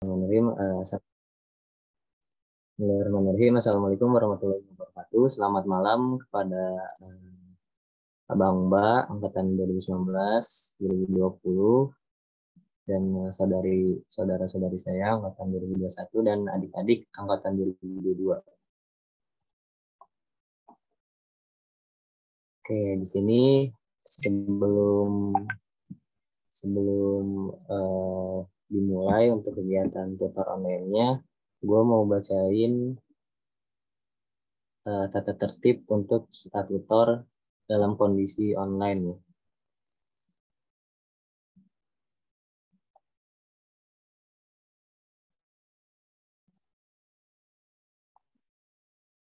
Bismillahirrahmanirrahim. Assalamualaikum warahmatullahi wabarakatuh. Selamat malam kepada Abang Mbak angkatan 2019, 2020 dan saudara-saudari saya angkatan 2021 dan adik-adik angkatan 2022. Oke, di sini sebelum dimulai untuk kegiatan tutor online-nya, gue mau bacain tata tertib untuk tutor dalam kondisi online nih.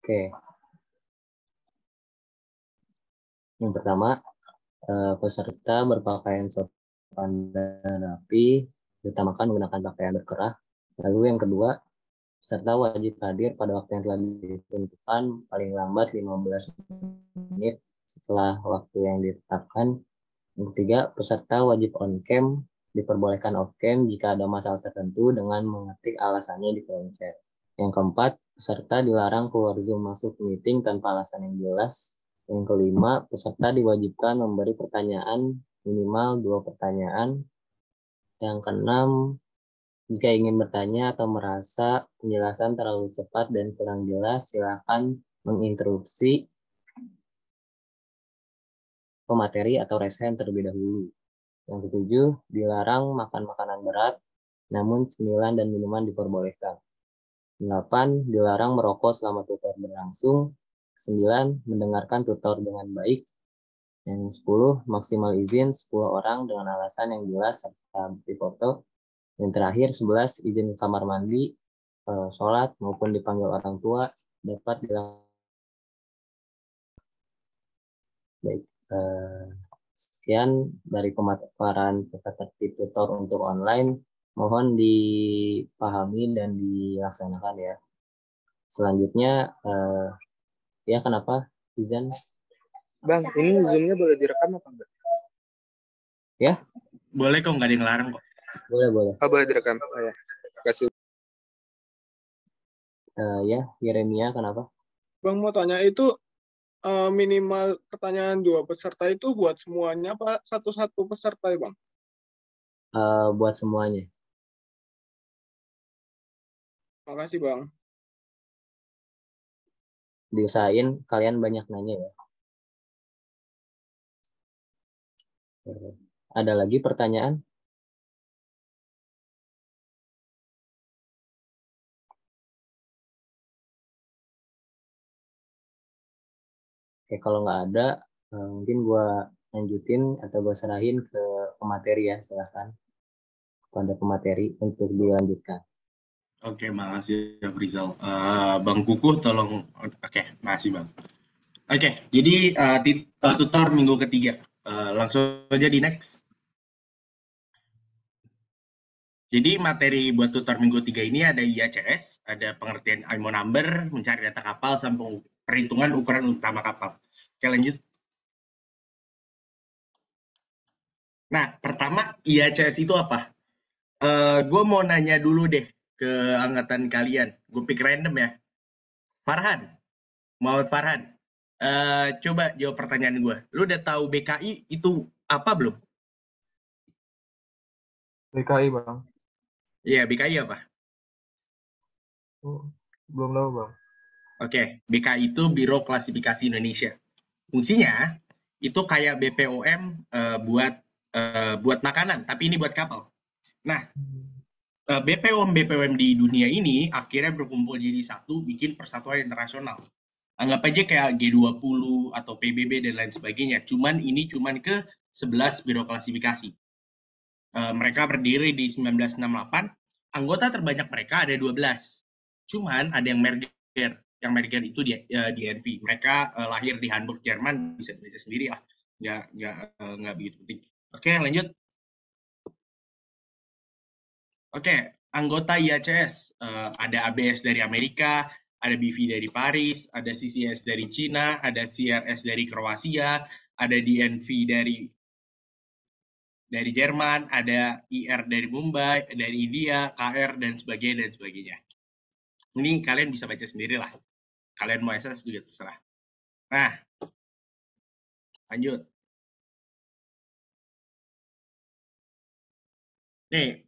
Oke. Yang pertama, peserta berpakaian sopan dan rapi, diutamakan menggunakan pakaian berkerah. Lalu yang kedua, peserta wajib hadir pada waktu yang telah ditentukan paling lambat 15 menit setelah waktu yang ditetapkan. Yang ketiga, peserta wajib on cam, diperbolehkan off cam jika ada masalah tertentu dengan mengetik alasannya di kolom chat. Yang keempat, peserta dilarang keluar Zoom masuk meeting tanpa alasan yang jelas. Yang kelima, peserta diwajibkan memberi pertanyaan minimal 2 pertanyaan. Yang keenam, jika ingin bertanya atau merasa penjelasan terlalu cepat dan kurang jelas, silakan menginterupsi pemateri atau raise hand terlebih dahulu. Yang ketujuh, dilarang makan makanan berat, namun cemilan dan minuman diperbolehkan. 8, dilarang merokok selama tutor berlangsung. 9, mendengarkan tutor dengan baik. Yang 10, maksimal izin 10 orang dengan alasan yang jelas serta bukti foto. Yang terakhir 11, izin kamar mandi, sholat maupun dipanggil orang tua dapat dilakukan. Baik, sekian dari pemaparan tata tertib tutor untuk online. Mohon dipahami dan dilaksanakan ya. Selanjutnya, ya kenapa, Izan? Bang, ini Zoom-nya boleh direkam apa enggak? Ya? Boleh kok, nggak ada yang larang kok. Boleh. Oh, boleh direkam. Oh, ya. Kasih. Ya, Yeremia, kenapa? Bang mau tanya itu minimal pertanyaan 2 peserta itu buat semuanya apa satu-satu peserta ya Bang? Buat semuanya. Makasih Bang. Diusahain kalian banyak nanya ya. Ada lagi pertanyaan? Oke, kalau nggak ada, mungkin gue lanjutin atau gue serahin ke pemateri ya, silahkan pada pemateri untuk dilanjutkan. Oke, makasih ya Rizal. Bang Kukuh tolong. Oke, makasih Bang. Oke, jadi tutor minggu ketiga. Langsung aja di next. Jadi materi buat tutor minggu 3 ini ada IACS, ada pengertian IMO number, mencari data kapal, sampai perhitungan ukuran utama kapal. Oke, lanjut. Nah, pertama IACS itu apa? Gue mau nanya dulu deh ke angkatan kalian. Gue pick random ya. Farhan, Muhammad Farhan. Coba jawab pertanyaan gue. Lu udah tahu BKI itu apa belum? BKI Bang. Iya, BKI apa? Belum tahu Bang. Oke, BKI itu Biro Klasifikasi Indonesia. Fungsinya itu kayak BPOM buat makanan, tapi ini buat kapal. Nah, BPOM di dunia ini akhirnya berkumpul jadi satu, bikin persatuan internasional. Anggap aja kayak G20 atau PBB dan lain sebagainya. Ini cuman ke 11 biro klasifikasi. Mereka berdiri di 1968. Anggota terbanyak mereka ada 12. Cuman ada yang merger. Yang merger itu di DNV. Mereka lahir di Hamburg, Jerman. Bisa dibaca sendiri lah. Nggak begitu penting. Oke, lanjut. Oke, anggota IACS. Ada ABS dari Amerika, ada BV dari Paris, ada CCS dari Cina, ada CRS dari Kroasia, ada DNV dari dari Jerman, ada IR dari Mumbai, dari India, KR, dan sebagainya. Ini kalian bisa baca sendiri lah. Kalian mau SS juga terserah. Nah, lanjut. Nih,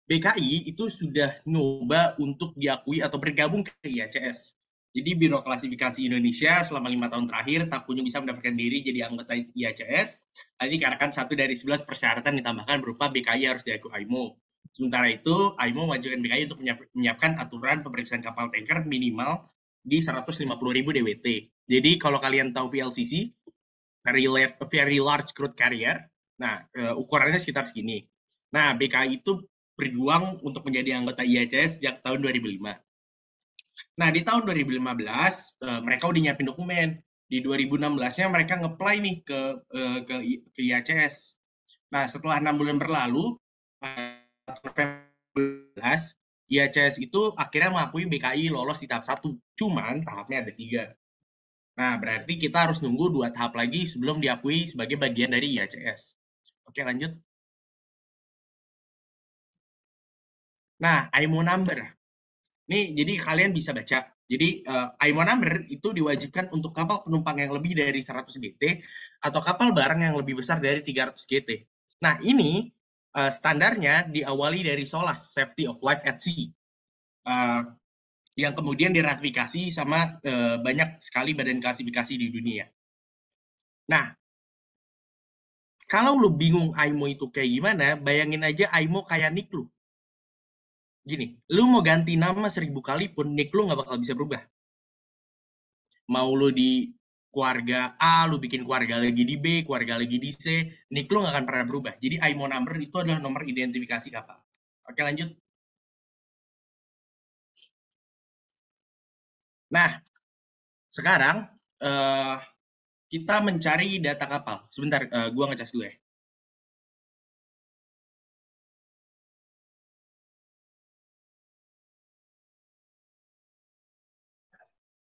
BKI itu sudah nyoba untuk diakui atau bergabung ke IACS. Jadi Biro Klasifikasi Indonesia selama 5 tahun terakhir tak kunjung bisa mendaftarkan diri jadi anggota IACS. Hal ini dikarenakan 1 dari 11 persyaratan ditambahkan berupa BKI harus diakui AIMO. Sementara itu, AIMO mewajibkan BKI untuk menyiapkan aturan pemeriksaan kapal tanker minimal di 150.000 DWT. Jadi kalau kalian tahu VLCC, Very Large Crude Carrier, nah ukurannya sekitar segini. Nah, BKI itu berjuang untuk menjadi anggota IACS sejak tahun 2005. Nah, di tahun 2015 mereka udah nyiapin dokumen. Di 2016-nya mereka nge-apply nih ke IACS. Nah, setelah 6 bulan berlalu, IACS itu akhirnya mengakui BKI lolos di tahap 1. Cuman tahapnya ada 3. Nah, berarti kita harus nunggu 2 tahap lagi sebelum diakui sebagai bagian dari IACS. Oke, lanjut. Nah, IMO number. Nih, jadi kalian bisa baca. Jadi, IMO number itu diwajibkan untuk kapal penumpang yang lebih dari 100 GT atau kapal barang yang lebih besar dari 300 GT. Nah, ini standarnya diawali dari SOLAS, Safety of Life at Sea, yang kemudian diratifikasi sama banyak sekali badan klasifikasi di dunia. Nah, kalau lu bingung IMO itu kayak gimana, bayangin aja IMO kayak NIK lu. Gini, lu mau ganti nama 1000 kali pun NIK lu nggak bakal bisa berubah. Mau lu di keluarga A, lu bikin keluarga lagi di B, keluarga lagi di C, NIK lu nggak akan pernah berubah. Jadi IMO number itu adalah nomor identifikasi kapal. Oke, lanjut. Nah, sekarang kita mencari data kapal. Sebentar, gua ngecas dulu ya.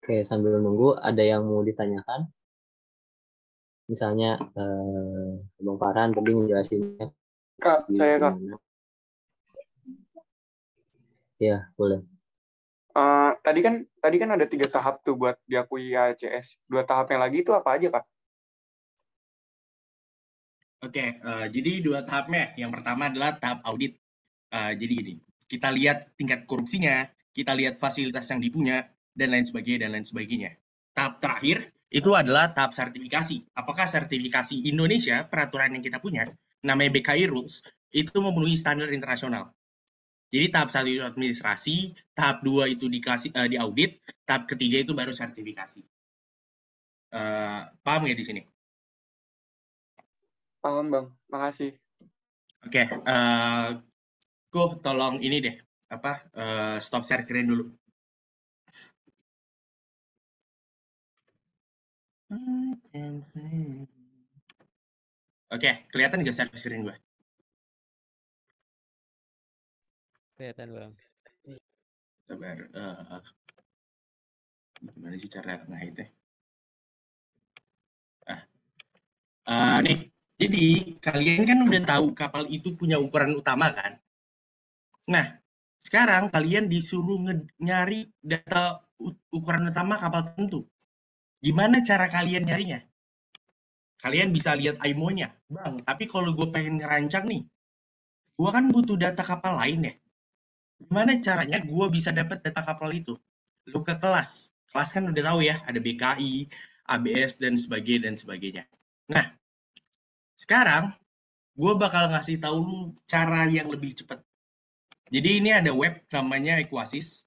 Oke, sambil nunggu ada yang mau ditanyakan? Misalnya Bang Farhan tadi ngejelasinnya. Kak, saya Kak. Ya, boleh. Tadi kan ada 3 tahap tuh buat diakui IACS. 2 tahap yang lagi itu apa aja, Kak? Oke, jadi 2 tahapnya. Yang pertama adalah tahap audit. Jadi gini, kita lihat tingkat korupsinya, kita lihat fasilitas yang dipunya, dan lain sebagainya. Tahap terakhir itu adalah tahap sertifikasi. Apakah sertifikasi Indonesia, peraturan yang kita punya, namanya BKI Rules, itu memenuhi standar internasional. Jadi tahap 1 itu administrasi, tahap 2 itu di audit, tahap ketiga itu baru sertifikasi. Paham nggak di sini? Paham, Bang. Makasih. Oke, tolong ini deh, stop share screen dulu. Oke, kelihatan nggak share screen gue? Kelihatan, Bang. Sabar. Gimana sih cara ngehitnya? Nih, jadi kalian kan udah tahu kapal itu punya ukuran utama kan? Nah, sekarang kalian disuruh nyari data ukuran utama kapal tertentu. Gimana cara kalian nyarinya? Kalian bisa lihat IMO-nya, Bang. Tapi kalau gue pengen ngerancang nih, gue kan butuh data kapal lain ya. Gimana caranya gue bisa dapat data kapal itu? Lu ke kelas. Kelas kan udah tahu ya, ada BKI, ABS, dan sebagainya. Nah, sekarang gue bakal ngasih tahu lu cara yang lebih cepat. Jadi ini ada web namanya Equasis.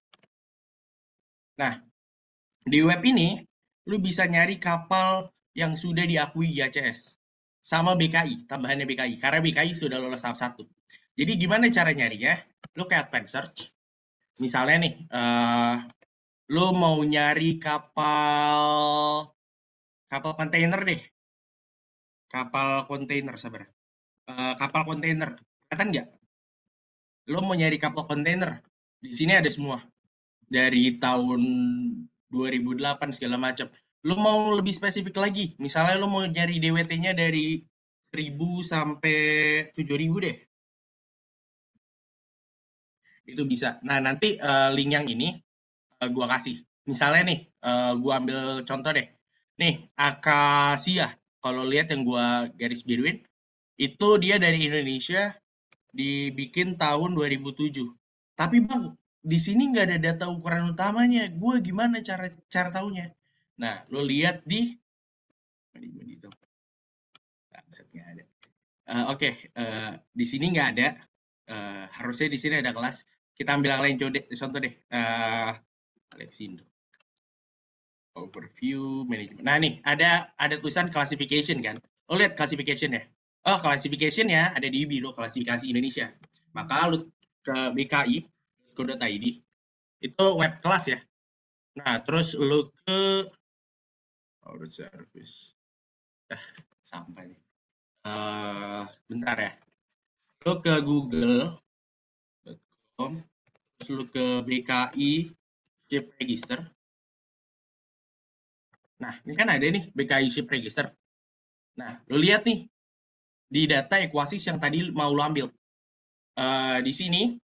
Nah, di web ini lu bisa nyari kapal yang sudah diakui IACS sama BKI, tambahannya BKI, karena BKI sudah lolos tahap 1. Jadi gimana cara nyarinya? Lu ke advanced search. Misalnya nih, lu mau nyari kapal kontainer deh. Kapal kontainer, sabar. Kapal kontainer, kelihatan nggak? Lo mau nyari kapal kontainer, di sini ada semua. Dari tahun 2008 segala macam. Lo mau lebih spesifik lagi, misalnya lo mau nyari DWT-nya dari 1.000 sampai 7.000 deh. Itu bisa. Nah, nanti link yang ini gua kasih. Misalnya nih, gua ambil contoh deh. Nih, Akasia. Kalau lihat yang gua garis biruin, itu dia dari Indonesia, dibikin tahun 2007. Tapi Bang, di sini nggak ada data ukuran utamanya. Gua gimana cara tahunya? Nah, lo lihat di nggak ada. Oke, di sini nggak ada. Harusnya di sini ada kelas. Kita ambil yang lain contoh deh. Alexindo. Overview, management. Nah nih, ada tulisan classification kan. Lo lihat classification ya. Oh, classification ya ada di Biro Klasifikasi Indonesia. Maka lu ke bki.co.id itu web kelas ya. Nah, terus lu ke service. Sampai nih. Bentar ya. Lu ke google.com, terus lu ke BKI Ship Register. Nah, ini kan ada nih BKI Ship Register. Nah, lu lihat nih di data Equasis yang tadi mau lo ambil. Di sini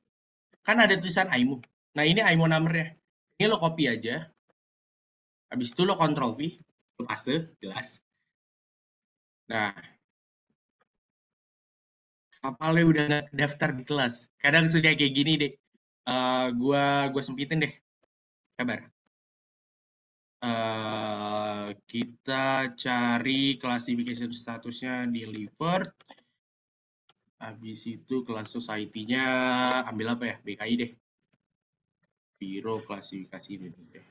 kan ada tulisan IMO. Nah, ini IMO number-nya. Ini lo copy aja. Habis itu lo Ctrl V, lo paste, jelas. Nah, kapalnya udah nggak daftar di kelas. Kadang suka kayak gini deh. Gua sempitin deh. Kabar. Kita cari classification statusnya delivered. Habis itu kelas society-nya ambil apa ya? BKI deh. Biro Klasifikasi Indonesia.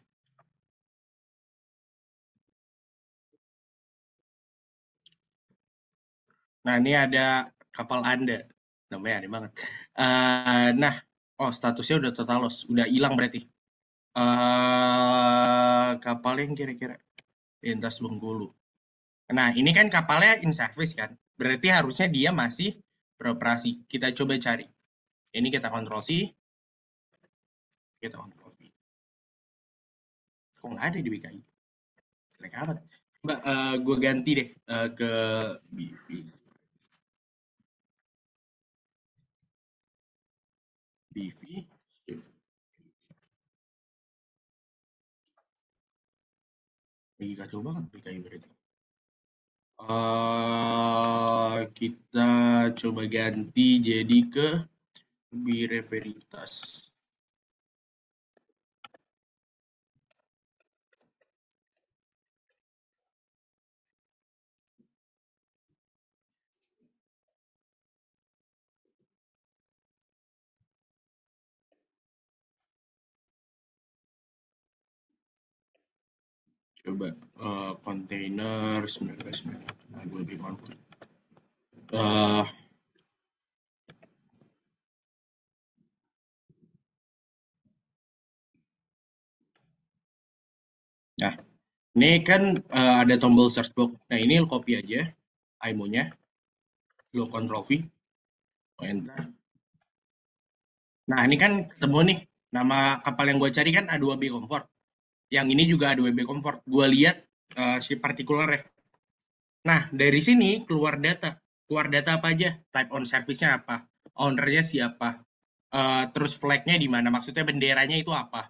Nah, ini ada kapal Anda. Namanya aneh banget. Nah, statusnya udah total loss. Udah hilang berarti. Kapal yang kira-kira lintas Bengkulu. Nah, ini kan kapalnya in service kan. Berarti harusnya dia masih beroperasi. Kita coba cari. Ini kita Ctrl C. Kita Ctrl V. Kok nggak ada di BKI? Jelek amat. Coba gue ganti deh ke BV. Lagi kacau banget BKI berarti. Kita coba ganti jadi ke Bire Veritas. Coba kontainer 19. Nah, gue lebih konflik. Nah, ini kan ada tombol search box. Nah, ini lo copy aja IMO-nya. Lo Ctrl V. Lo enter. Nah, ini kan ketemu nih. Nama kapal yang gue cari kan A2B Comfort. Yang ini juga A2B Comfort. Gue lihat si partikular ya. Nah, dari sini keluar data. Keluar data apa aja? Type on service-nya apa? Owner-nya siapa? Terus flag-nya di mana? Maksudnya benderanya itu apa?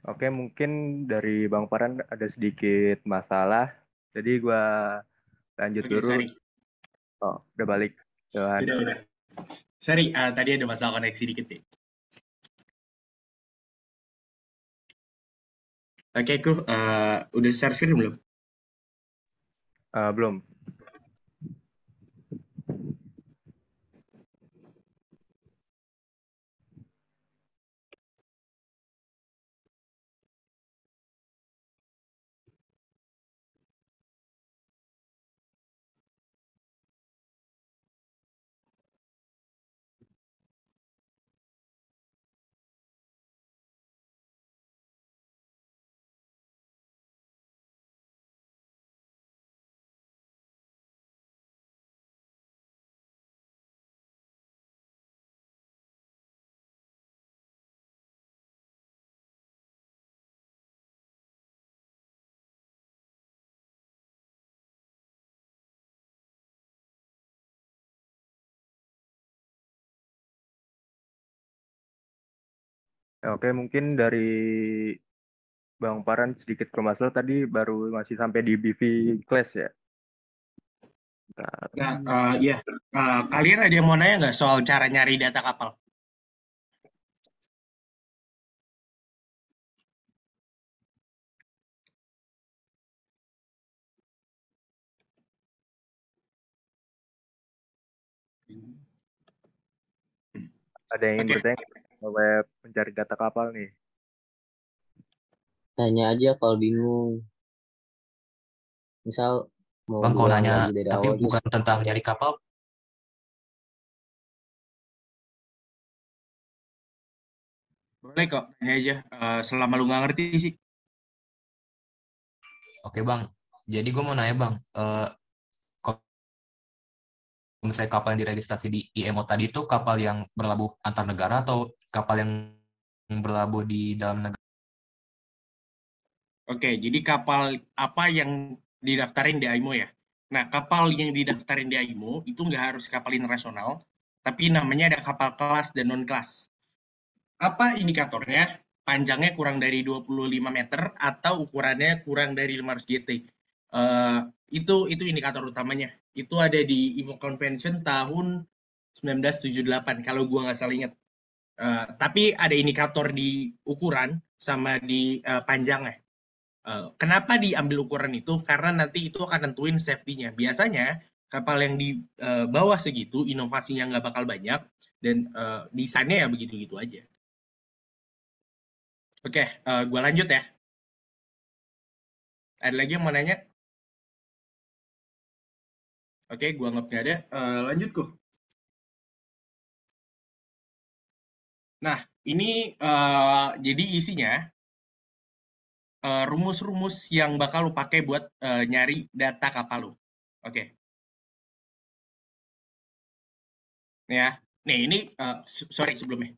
Oke, mungkin dari Bang Farhan ada sedikit masalah. Jadi gua lanjut Oke, dulu. sorry. Oh, udah balik. Johan. Udah. Sorry, tadi ada masalah koneksi dikit deh. Oke, udah share screen belum? Belum. Oke, mungkin dari Bang Paran sedikit ke Mas Lo tadi baru masih sampai di BV class ya. Nah, iya. Kalian ada yang mau nanya nggak soal cara nyari data kapal? Ada yang ingin Oke. bertanya web mencari data kapal nih. Tanya aja kalau bingung. Misal mau Bang, kalau diulang nanya, lagi dari tapi awal bukan tentang nyari kapal, Boleh kok, tanya aja. Selama lu nggak ngerti sih. oke Bang. Jadi gue mau nanya Bang, kalau misalnya kapal yang diregistrasi di IMO tadi itu kapal yang berlabuh antar negara atau kapal yang berlabuh di dalam negara? Oke, jadi kapal apa yang didaftarin di AIMO ya? Nah, kapal yang didaftarin di AIMO itu nggak harus kapal internasional, tapi namanya ada kapal kelas dan non-kelas. Apa indikatornya? Panjangnya kurang dari 25 meter atau ukurannya kurang dari 500 GT. Itu indikator utamanya. Itu ada di IMO Convention tahun 1978 kalau gua nggak salah ingat. Tapi ada indikator di ukuran sama di panjangnya. Kenapa diambil ukuran itu? Karena nanti itu akan nentuin safety-nya. Biasanya kapal yang di bawah segitu inovasinya nggak bakal banyak dan desainnya ya begitu-gitu aja. Oke, gue lanjut ya. Ada lagi yang mau nanya? Oke, gue anggap nggak ada. Lanjut kok. Nah, ini jadi isinya rumus-rumus yang bakal lu pakai buat nyari data kapal lu. Oke, nih ya. Nih, ini sorry sebelumnya.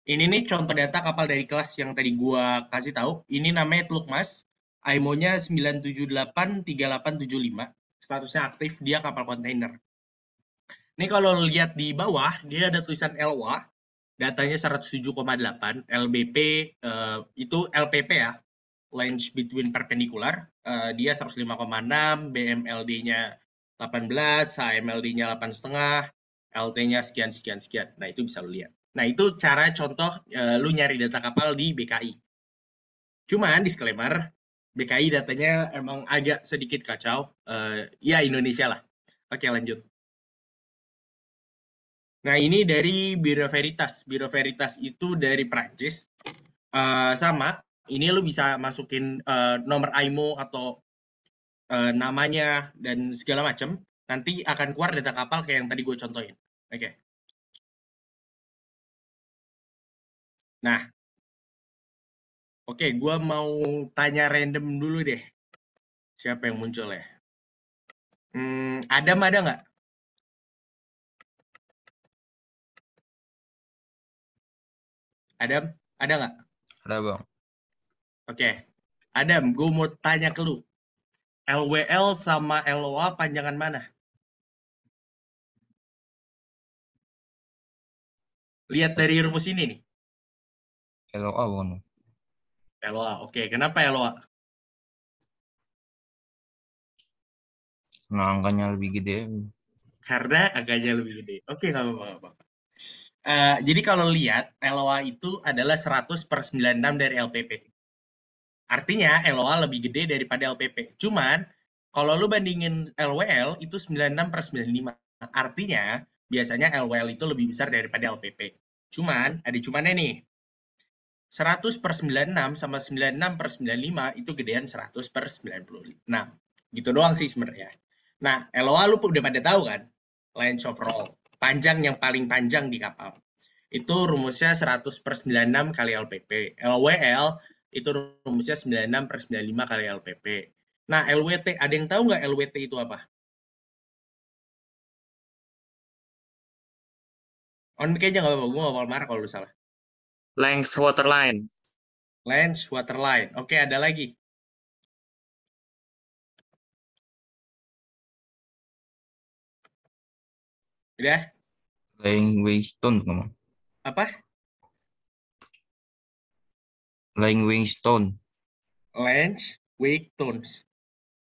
Ini nih contoh data kapal dari kelas yang tadi gua kasih tahu. Ini namanya Teluk Mas. IMO-nya 9783875. Statusnya aktif, dia kapal kontainer. Ini kalau lihat di bawah, dia ada tulisan LWA. Datanya 107,8. LBP itu LPP ya. Length between perpendicular. Dia 105,6. BMLD-nya 18. HMLD-nya 8,5. LT-nya sekian, sekian, sekian. Nah, itu bisa lu lihat. Nah, itu cara contoh lu nyari data kapal di BKI. Cuman, disclaimer, BKI datanya emang agak sedikit kacau. Ya, Indonesia lah. Oke, lanjut. Nah, ini dari Bureau Veritas. Bureau Veritas itu dari Prancis. Sama, ini lu bisa masukin nomor IMO atau namanya dan segala macam. Nanti akan keluar data kapal kayak yang tadi gue contohin. Oke. Nah, oke, gue mau tanya random dulu deh. Siapa yang muncul ya? Adam ada nggak? Adam, ada nggak? Ada Bang. Oke. Adam, gue mau tanya ke lu. LWL sama LOA panjangan mana? Lihat dari rumus ini nih. LOA Bang. LOA, oke. Kenapa LOA? Nah, angkanya lebih gede. Karena angkanya lebih gede. Oke, nggak apa-apa. Jadi kalau lihat, LOA itu adalah 100/96 dari LPP. Artinya LOA lebih gede daripada LPP. Cuman kalau lu bandingin LWL itu 96/95. Artinya biasanya LWL itu lebih besar daripada LPP. Cuman ada cumannya nih. 100/96 sama 96/95 itu gedean 100/96. Gitu doang sih sebenarnya. Nah, LOA lu udah pada tahu kan? Length of roll. Panjang yang paling panjang di kapal. Itu rumusnya 100/96 kali LPP. LWL itu rumusnya 96/95 kali LPP. Nah, LWT, ada yang tahu nggak LWT itu apa? On mic aja nggak apa-apa, gue nggak bakal marah kalau lu salah. Length waterline. Length waterline. Oke, ada lagi. Udah? Laying wing stone kamu. Apa? Laying wing stone. Length, weight, tons.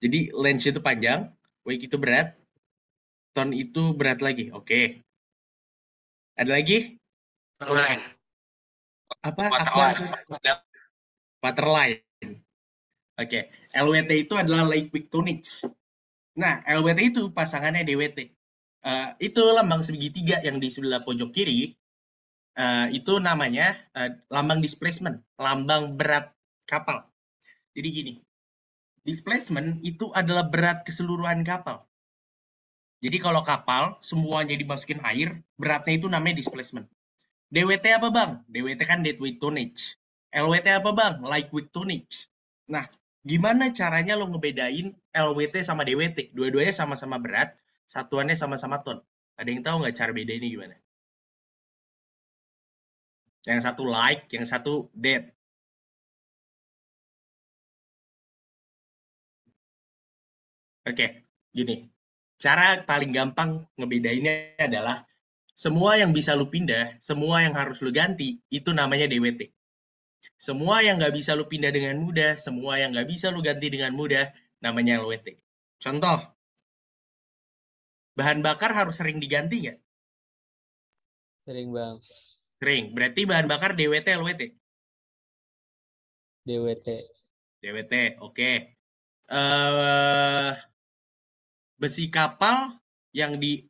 Jadi length itu panjang, weight itu berat, ton itu berat lagi. Oke. Ada lagi? Apa? Waterline. Oke. LWT itu adalah lake weak tonnage. Nah, LWT itu pasangannya DWT. Itu lambang segitiga yang di sebelah pojok kiri. Itu namanya lambang displacement, lambang berat kapal. Jadi gini, displacement itu adalah berat keseluruhan kapal. Jadi kalau kapal semuanya dimasukin air, beratnya itu namanya displacement. DWT apa bang? DWT kan dead weight tonnage. LWT apa bang? Light weight tonnage. Nah, gimana caranya lo ngebedain LWT sama DWT? Dua-duanya sama-sama berat, satuannya sama-sama ton. Ada yang tahu nggak cara bedainnya gimana? Yang satu light, yang satu dead. Oke, gini. Cara paling gampang ngebedainnya adalah semua yang bisa lu pindah, semua yang harus lu ganti, itu namanya DWT. Semua yang nggak bisa lu pindah dengan mudah, semua yang nggak bisa lu ganti dengan mudah, namanya LWT. Contoh, bahan bakar harus sering diganti nggak? Sering bang. Sering. Berarti bahan bakar DWT, LWT? DWT. DWT, oke. Besi kapal yang di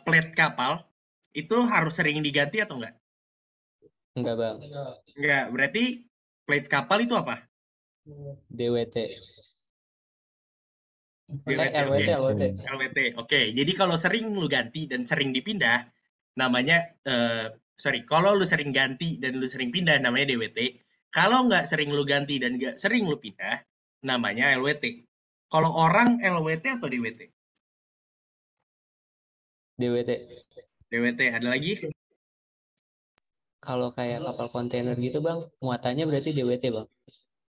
plate kapal, itu harus sering diganti atau enggak? Enggak bang. Enggak, berarti plate kapal itu apa? DWT. DWT, LWT, oke. LWT. LWT, oke. Jadi kalau sering lu ganti dan sering dipindah, namanya, kalau lu sering ganti dan lu sering pindah, namanya DWT. Kalau nggak sering lu ganti dan nggak sering lu pindah, namanya LWT. Kalau orang LWT atau DWT? DWT. DWT, ada lagi? Kalau kayak kapal kontainer gitu bang, muatannya berarti DWT bang.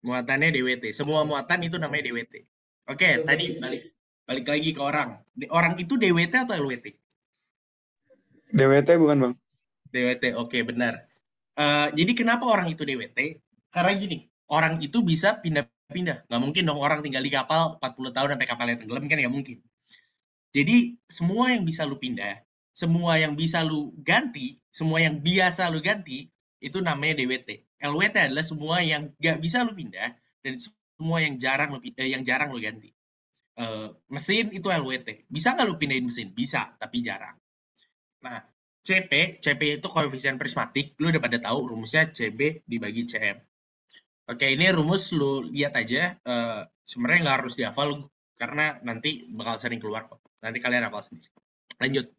Muatannya DWT. Semua muatan itu namanya DWT. Oke, tadi balik lagi ke orang. Orang itu DWT atau LWT? DWT bukan bang? DWT, oke benar. Jadi kenapa orang itu DWT? Karena gini, orang itu bisa pindah-pindah. Nggak mungkin dong orang tinggal di kapal 40 tahun sampai kapalnya tenggelam, kan nggak mungkin. Jadi semua yang bisa lu pindah, semua yang bisa lu ganti, semua yang biasa lu ganti, itu namanya DWT. LWT adalah semua yang nggak bisa lu pindah dan semua yang jarang lu ganti. Mesin itu LWT. Bisa nggak lu pindahin mesin? Bisa, tapi jarang. Nah, CP itu koefisien prismatik. Lu udah pada tahu rumusnya CB dibagi CM. Oke, ini rumus lu lihat aja. Sebenarnya nggak harus dihafal karena nanti bakal sering keluar kok. Nanti kalian hafal sendiri. Lanjut.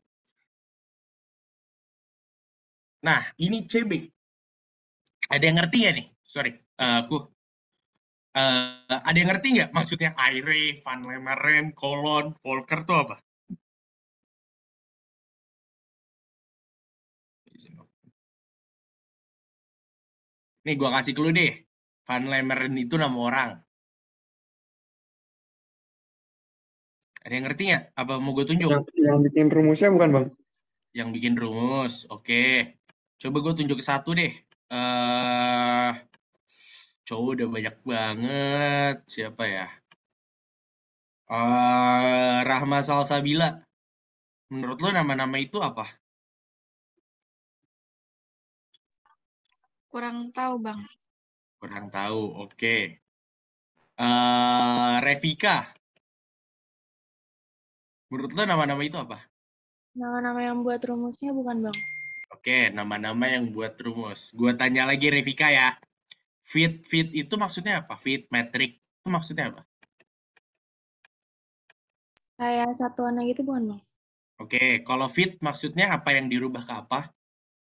Nah, ini CB. Ada yang ngerti nggak nih? Sorry, ada yang ngerti nggak maksudnya Aire, Van Lemeren, Kolon, Volker itu apa? Nih, gua kasih clue deh. Van Lemeren itu nama orang. Ada yang ngerti nggak? Apa mau gue tunjuk? Yang bikin rumusnya bukan bang? Yang bikin rumus, oke. Coba gue tunjuk ke satu deh. Cowok udah banyak banget. Siapa ya? Rahma Salsabila. Menurut lo nama-nama itu apa? Kurang tahu bang. Kurang tahu, oke. Revika. Menurut lo nama-nama itu apa? Nama-nama yang buat rumusnya bukan, Bang? Oke, nama-nama yang buat rumus. Gua tanya lagi Revika ya. Fit itu maksudnya apa? Fit, metrik itu maksudnya apa? Kayak satuannya gitu bukan, Bang? Oke, kalau fit maksudnya apa yang dirubah ke apa?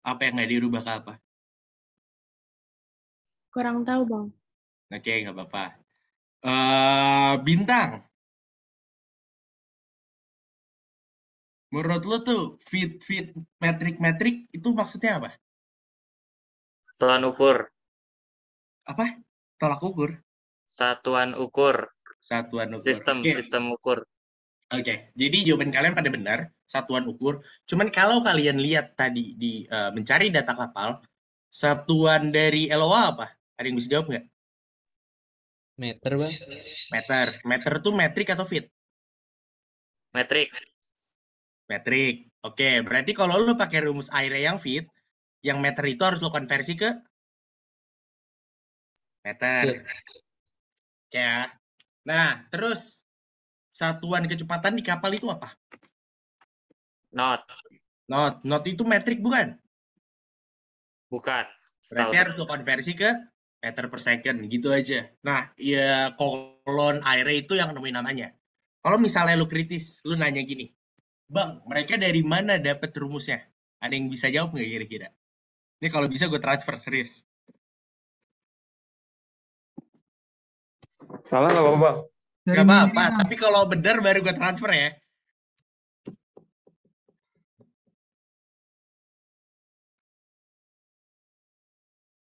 Apa yang nggak dirubah ke apa? Kurang tahu, Bang. Oke, nggak apa-apa. Bintang. Menurut lo tuh fit, metrik itu maksudnya apa? Satuan ukur. Apa? Tolak ukur? Satuan ukur. Satuan ukur. Sistem ukur. Oke, jadi jawaban kalian pada benar, satuan ukur. Cuman kalau kalian lihat tadi di mencari data kapal, satuan dari LOA apa? Ada yang bisa jawab nggak? Meter, Bang. Meter. Meter tuh metrik atau fit? Metrik. Metrik. Oke, berarti kalau lo pakai rumus area yang fit, yang meter itu harus lo konversi ke meter. Oke ya. Nah, terus satuan kecepatan di kapal itu apa? Knot. Knot itu metrik bukan? Bukan. Berarti harus lo konversi ke meter per second, gitu aja. Nah, ya kolon area itu yang nemuin namanya. Kalau misalnya lo kritis, lo nanya gini, Bang, mereka dari mana dapat rumusnya? Ada yang bisa jawab nggak kira-kira? Ini kalau bisa gue transfer, serius. Salah nggak apa-apa, Bang? Nggak apa-apa, tapi kalau benar baru gue transfer ya.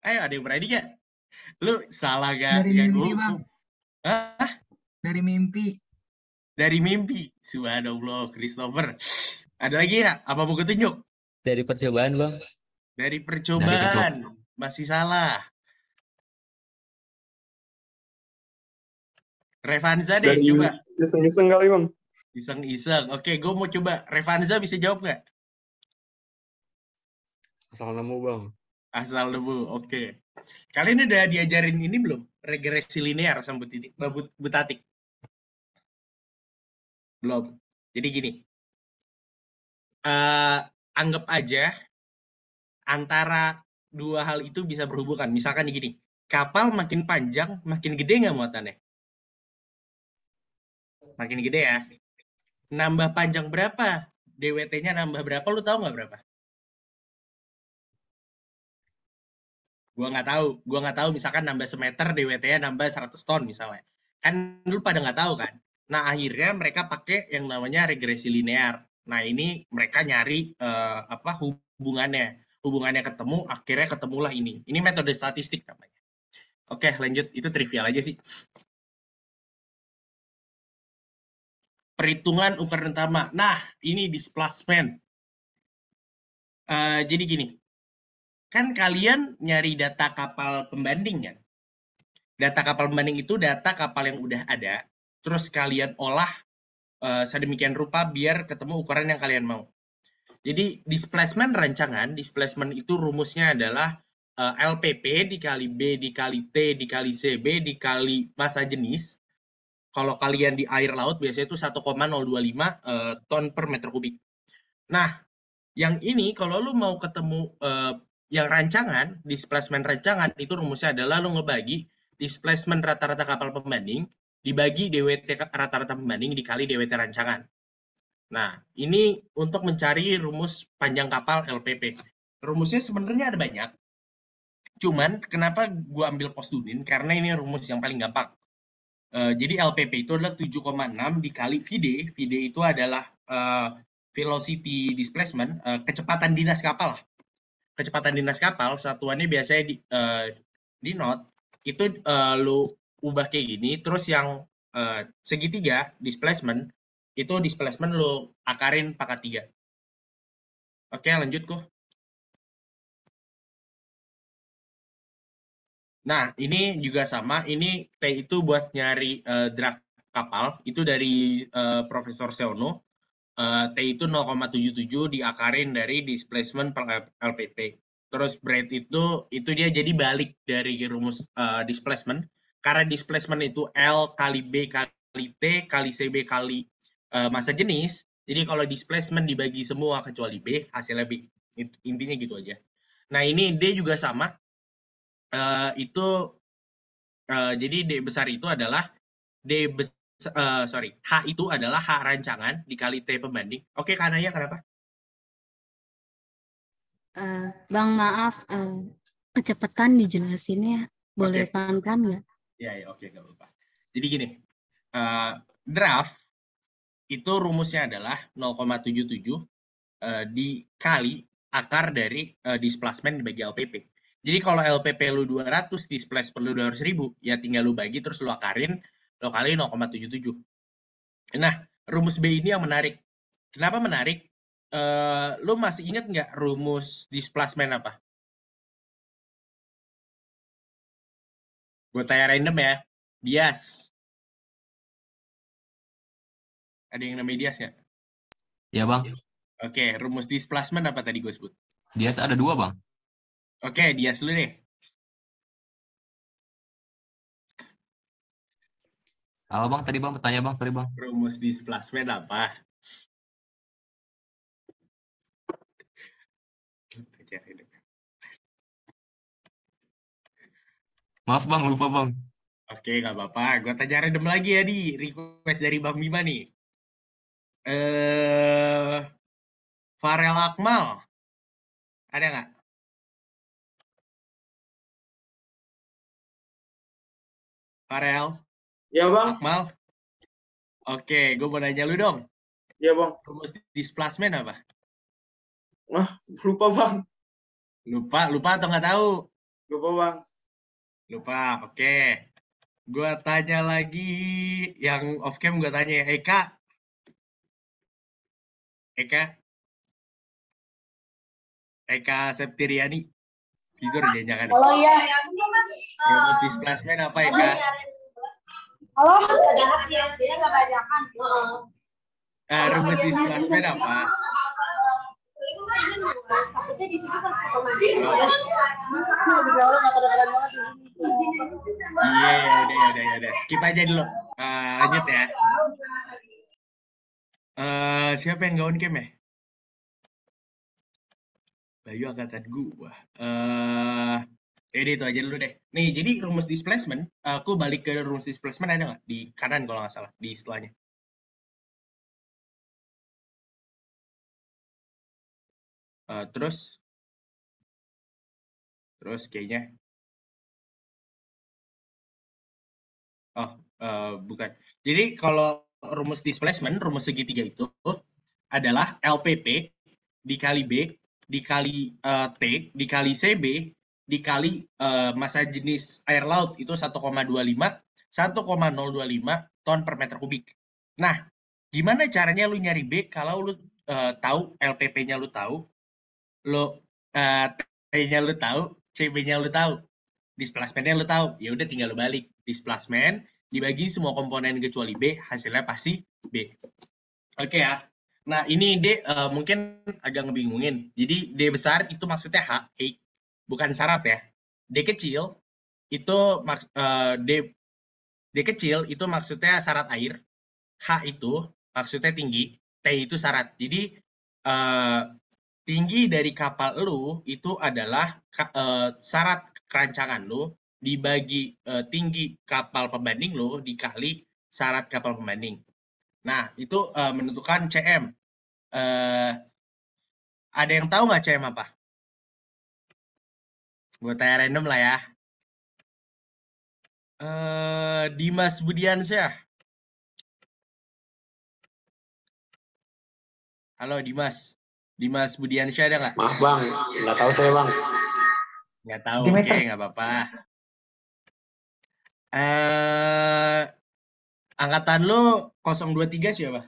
Ayo, ada yang berani nggak? Lu salah gak? Dari mimpi, Bang. Hah? Dari mimpi. Dari mimpi. Subhanallah, Christopher. Ada lagi nggak? Apa mau gue tunjuk? Dari percobaan, Bang. Dari percobaan. Masih salah. Revanza deh, Dari coba. iseng-iseng kali, Bang. Iseng-iseng. Oke, gue mau coba. Revanza bisa jawab nggak? Asal nemu, Bang. Asal nemu, oke. Kalian udah diajarin ini belum? Regresi linear sama Butatik? Belum. Jadi gini. Anggap aja antara dua hal itu bisa berhubungan. Misalkan gini. Kapal makin panjang, makin gede nggak muatannya? Makin gede ya. Nambah panjang berapa? DWT-nya nambah berapa? Lu tahu nggak berapa? Gua nggak tahu misalkan nambah semeter DWT-nya nambah 100 ton misalnya. Kan lu pada nggak tahu kan. Nah, akhirnya mereka pakai yang namanya regresi linear. Nah, ini mereka nyari hubungannya ketemu, akhirnya ketemulah ini. Ini metode statistik namanya. Oke, lanjut. Itu trivial aja sih. Perhitungan ukuran utama. Nah, ini displacement. Jadi gini. Kan kalian nyari data kapal pembanding kan? Data kapal pembanding itu data kapal yang udah ada, terus kalian olah sedemikian rupa biar ketemu ukuran yang kalian mau. Jadi displacement rancangan, displacement itu rumusnya adalah LPP dikali B dikali T dikali CB dikali massa jenis. Kalau kalian di air laut biasanya itu 1,025 ton per meter kubik. Nah, yang ini kalau lu mau ketemu yang rancangan, displacement rancangan, itu rumusnya adalah lu ngebagi displacement rata-rata kapal pembanding dibagi DWT rata-rata pembanding dikali DWT rancangan. Nah, ini untuk mencari rumus panjang kapal LPP. Rumusnya sebenarnya ada banyak. Cuman, kenapa gue ambil Postdunin? Karena ini rumus yang paling gampang. Jadi LPP itu adalah 7,6 dikali VD. VD itu adalah velocity displacement, kecepatan dinas kapal lah. Kecepatan dinas kapal, satuannya biasanya di knot, itu lu ubah kayak gini, terus yang segitiga, displacement, itu displacement lu akarin pangkat 3. Oke, lanjut kok. Nah, ini juga sama, ini T itu buat nyari drag kapal, itu dari Profesor Seono. T itu 0,77 diakarin dari displacement per LPP. Terus breadth itu dia jadi balik dari rumus displacement karena displacement itu L kali B kali T kali CB kali massa jenis. Jadi kalau displacement dibagi semua kecuali B, hasilnya B. Intinya gitu aja. Nah, ini D juga sama. Jadi D besar itu adalah H itu adalah H rancangan dikali T pembanding. Oke, Kanaya kenapa? Bang, maaf, kecepatan dijelasinnya. Boleh Oke. pelan-pelan nggak? Ya, oke, nggak apa-apa. Jadi gini, draft itu rumusnya adalah 0,77 dikali akar dari displacement dibagi LPP. Jadi kalau LPP lu 200, displacement lu 200.000, ya tinggal lu bagi terus lu akarin, lu kali 0,77. Nah, rumus B ini yang menarik. Kenapa menarik? Lu masih ingat nggak rumus displacement apa? Gue tanya random ya. Dias. Ada yang namanya Dias nggak? Ya, Bang. Oke, rumus displacement apa tadi gue sebut? Dias ada 2, Bang. Oke, Dias dulu deh. Halo, Bang. Tadi Bang bertanya, Bang. Sorry, Bang. Rumus displacement apa? Maaf, Bang. Lupa, Bang. Oke, nggak apa-apa. Gue tanya random lagi ya, di request dari Bang Bima nih. Farel Akmal. Ada nggak? Farel? Ya, Bang. Akmal? Oke, gue mau nanya lu dong. Ya, Bang. Rumus displacement apa? Lupa, Bang. Lupa atau nggak tahu? Lupa, Bang. Lupa, oke. Gue tanya lagi, yang off cam gue tanya, Eka. Eka Septiriani. Tidur jangan-jangan. Halo, iya. Rumus displacement apa, Eka? Halo, dia nggak bajakan. Rumus displacement apa? Iya, udah. Skip aja dulu. Lanjut ya. Siapa yang gaun game ya? Bayu angkatan gua. Jadi itu aja dulu deh. Nih, jadi rumus displacement, aku balik ke rumus displacement ada nggak? Di kanan kalau nggak salah, di setelahnya. Terus kayaknya. Bukan. Jadi kalau rumus displacement, rumus segitiga itu adalah LPP dikali B, dikali T, dikali CB, dikali massa jenis air laut itu 1,025 ton per meter kubik. Nah, gimana caranya lu nyari B kalau lu tahu LPP-nya lu tahu, T-nya lu tahu, CB-nya lu tahu, displacement-nya lu tahu, ya udah tinggal lu balik. Displacement dibagi semua komponen kecuali B, hasilnya pasti B. Oke ya. Nah, ini D mungkin agak ngebingungin. Jadi D besar itu maksudnya H, bukan syarat ya. D kecil itu D kecil itu maksudnya syarat air. H itu maksudnya tinggi, T itu syarat. Jadi tinggi dari kapal lu itu adalah syarat kerancangan lu dibagi tinggi kapal pembanding lu dikali syarat kapal pembanding. Nah, itu menentukan CM. Ada yang tahu nggak CM apa? Gue tanya random lah ya. Dimas Budiansyah. Halo Dimas. Dimas Budiansyah ada nggak? Maaf Bang, nggak tahu saya Bang. Nggak tahu, oke, nggak apa-apa. Angkatan lu 023 siapa?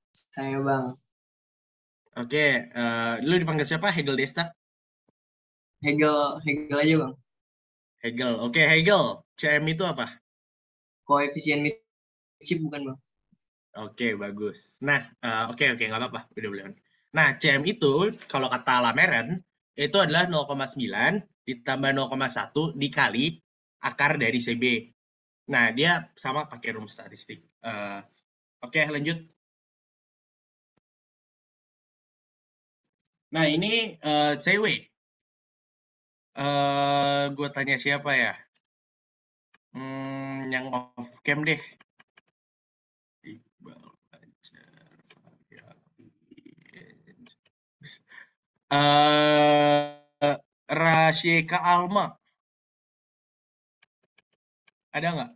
Saya Bang. Oke, lu dipanggil siapa? Hegel Desta? Hegel aja Bang. Hegel, oke Hegel. CM itu apa? Koefisien Mitchell bukan Bang? Oke, bagus. Nah, oke, nggak apa-apa. Udah. Nah, CM itu, kalau kata Lameren, itu adalah 0,9 ditambah 0,1 dikali akar dari CB. Nah, dia sama pakai rumus statistik. Oke, lanjut. Nah, ini CW. Gue tanya siapa ya? Yang off cam deh. Rasyeka Alma. Ada nggak?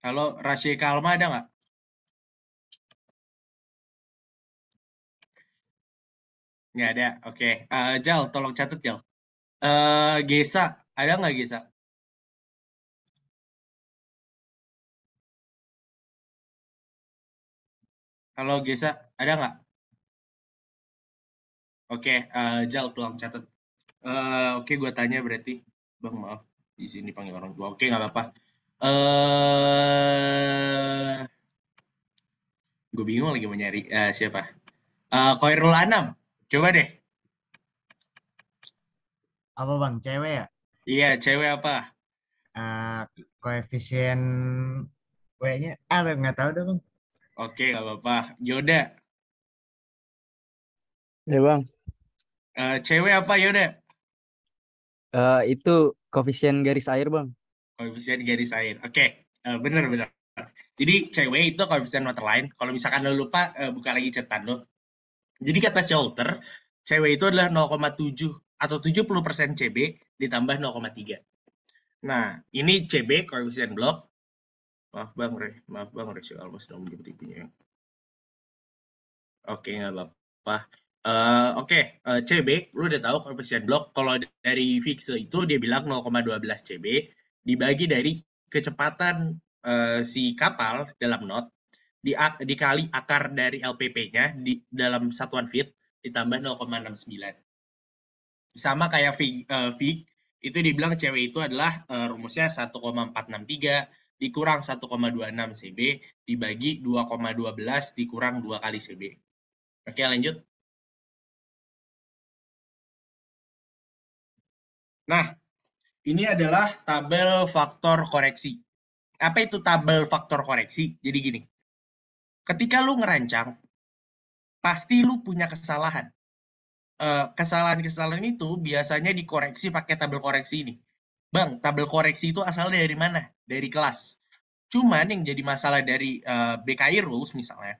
Halo, Rasyeka Alma ada nggak? Nggak ada. Oke. Jal, tolong catat, Jal. Gesa, ada nggak Gesa? Halo Gesa, ada nggak? Oke, Jal, tolong catat. Oke, gue tanya berarti. Bang, maaf. Di sini panggil orang tua. Oke, nggak apa-apa. Gue bingung lagi mau nyari siapa. Khairul Anam. Coba deh. Apa bang, cewek ya? Iya, cewek apa? Koefisien W-nya, nggak tahu deh bang. Oke, nggak apa-apa. Yoda. Ya bang, Cewek apa Yoda? itu koefisien garis air bang. Koefisien garis air. Oke, bener. Jadi cewek itu koefisien waterline. Kalau misalkan lo lupa, buka lagi catatan lo. Jadi kata Shelter, cewek itu adalah 0,7 atau 70% CB ditambah 0,3. Nah, ini CB koefisien blok. Maaf bang, Resio Alma sedang menjemput ibunya. Oke, nggak apa-apa. Oke, CB, lu udah tahu koefisien blok. Kalau dari fixe itu dia bilang 0,12 CB dibagi dari kecepatan si kapal dalam knot dikali akar dari LPP-nya di dalam satuan feet ditambah 0,69. Sama kayak Fig, itu dibilang cewek itu adalah rumusnya 1,463 dikurang 1,26 CB dibagi 2,12 dikurang 2 kali CB. Oke, lanjut. Nah, ini adalah tabel faktor koreksi. Apa itu tabel faktor koreksi? Jadi gini, ketika lu ngerancang, pasti lu punya kesalahan. Kesalahan-kesalahan itu biasanya dikoreksi pakai tabel koreksi ini. Bang, tabel koreksi itu asalnya dari mana? Dari kelas. Cuman yang jadi masalah dari BKI rules misalnya,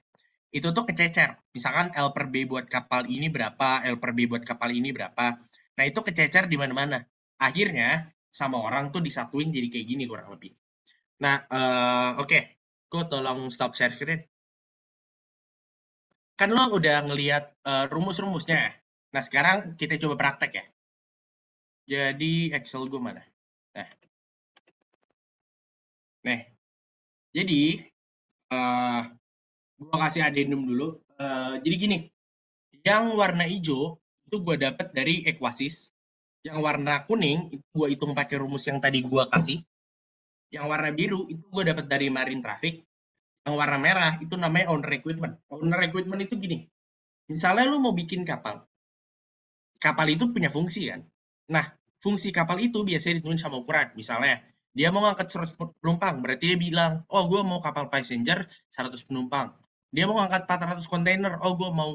itu tuh kececer. Misalkan L per B buat kapal ini berapa, L per B buat kapal ini berapa. Nah, itu kececer di mana-mana. Akhirnya, sama orang tuh disatuin jadi kayak gini kurang lebih. Nah, oke. Gue tolong stop share screen. Kan lo udah ngelihat rumus-rumusnya. Nah, sekarang kita coba praktek ya. Jadi, Excel gue mana? Nah, jadi, gue kasih addendum dulu. Jadi gini, yang warna hijau itu gue dapat dari Equasis. Yang warna kuning itu gue hitung pakai rumus yang tadi gue kasih. Yang warna biru itu gue dapat dari Marine Traffic. Yang warna merah itu namanya owner equipment. Owner equipment itu gini. Misalnya lu mau bikin kapal. Kapal itu punya fungsi kan. Nah, fungsi kapal itu biasanya ditentuin sama ukuran. Misalnya, dia mau ngangkat 100 penumpang, berarti dia bilang, oh gue mau kapal passenger 100 penumpang. Dia mau ngangkat 400 kontainer, oh gue mau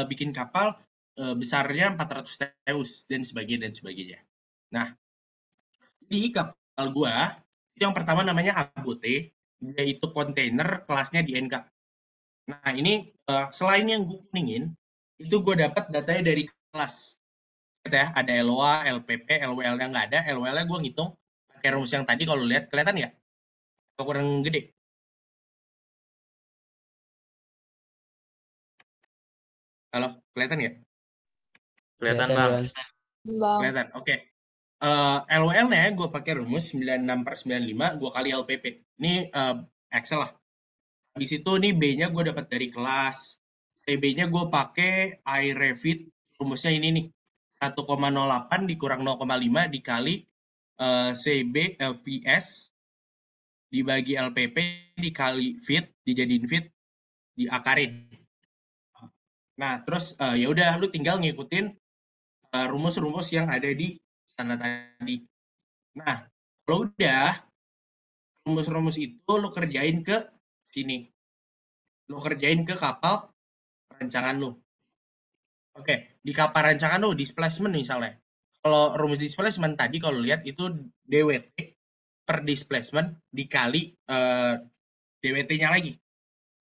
bikin kapal besarnya 400 teus, dan sebagainya. Nah, di kapal gue, yang pertama namanya ABOT, yaitu kontainer kelasnya di NK. Nah, ini selain yang gue kuningin, itu gue dapat datanya dari kelas. Ya, ada LOA, LPP, LWL-nya nggak ada, LWL-nya gue ngitung pakai rumus yang tadi. Kalau lihat kelihatan nggak? Atau kurang gede? Halo, kelihatan nggak? Kelihatan bang. Kelihatan, oke. LWL-nya gue pakai rumus 96/95, gue kali LPP. Ini Excel lah. Habis itu nih B-nya gue dapat dari kelas. TB-nya gue pakai iRevit, rumusnya ini nih. 1,08 dikurang 0,5 dikali CB VS dibagi LPP dikali fit, dijadiin fit, diakarin. Nah, terus ya udah lu tinggal ngikutin rumus-rumus yang ada di sana tadi. Nah, kalau udah rumus-rumus itu lo kerjain ke sini. Lo kerjain ke kapal rancangan lo. Oke, di kapal rancangan lo displacement misalnya. Kalau rumus displacement tadi kalau lihat itu DWT per displacement dikali DWT-nya lagi.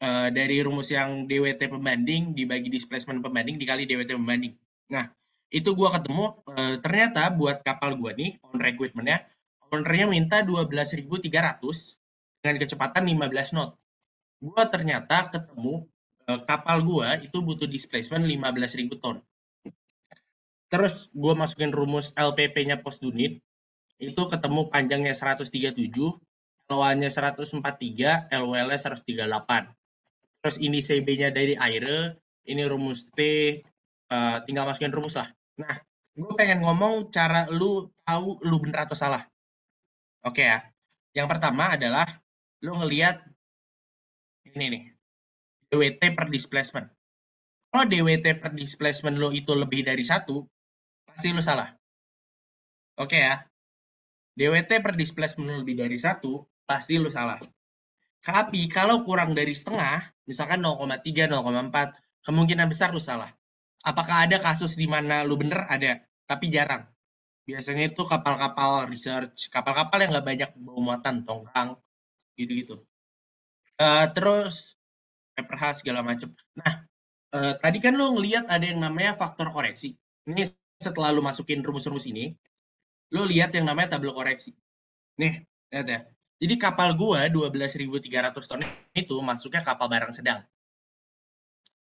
Dari rumus yang DWT pembanding dibagi displacement pembanding dikali DWT pembanding. Nah, itu gua ketemu ternyata buat kapal gua nih on equipment-nya, owner-nya minta 12.300 dengan kecepatan 15 knot. Gua ternyata ketemu kapal gua itu butuh displacement 15.000 ton. Terus gua masukin rumus LPP-nya post unit, itu ketemu panjangnya 137, LOA-nya 143, LWL-nya 138. Terus ini CB-nya dari air, ini rumus T, tinggal masukin rumus lah. Nah, gue pengen ngomong cara lu tahu lu bener atau salah. Oke ya. Yang pertama adalah lu ngelihat ini nih, DWT per displacement. Kalau DWT per displacement lu itu lebih dari 1, pasti lu salah. Oke ya. DWT per displacement lu lebih dari 1, pasti lu salah. Tapi kalau kurang dari setengah, misalkan 0,3, 0,4, kemungkinan besar lu salah. Apakah ada kasus di mana lu bener? Ada, tapi jarang. Biasanya itu kapal-kapal research, kapal-kapal yang nggak banyak bawa muatan, tongkang, gitu-gitu. Terus, paper H segala macam. Nah, tadi kan lu ngelihat ada yang namanya faktor koreksi. Ini setelah lu masukin rumus-rumus ini, lu lihat yang namanya tabel koreksi. Nih, lihat ya. Jadi kapal gua 12.300 ton itu masuknya kapal barang sedang.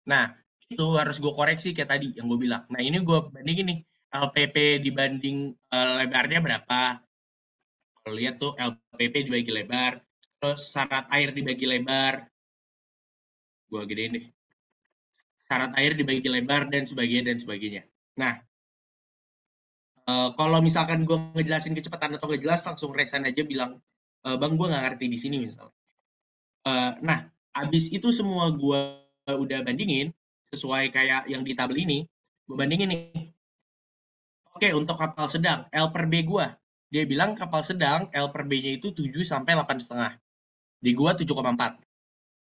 Nah, itu harus gue koreksi kayak tadi yang gue bilang. Nah, ini gue bandingin nih, LPP dibanding lebarnya berapa. Kalau lihat tuh LPP dibagi lebar, terus syarat air dibagi lebar. Gue gedein deh. Syarat air dibagi lebar dan sebagainya. Nah, kalau misalkan gue ngejelasin kecepatan atau nggak jelas, langsung resign aja bilang, Bang, gue nggak ngerti di sini misalnya. Nah, abis itu semua gue udah bandingin, sesuai kayak yang di tabel ini, gue bandingin nih. Oke, untuk kapal sedang, L per B gue, dia bilang kapal sedang, L per B-nya itu 7 sampai 8,5. Di gue 7,4.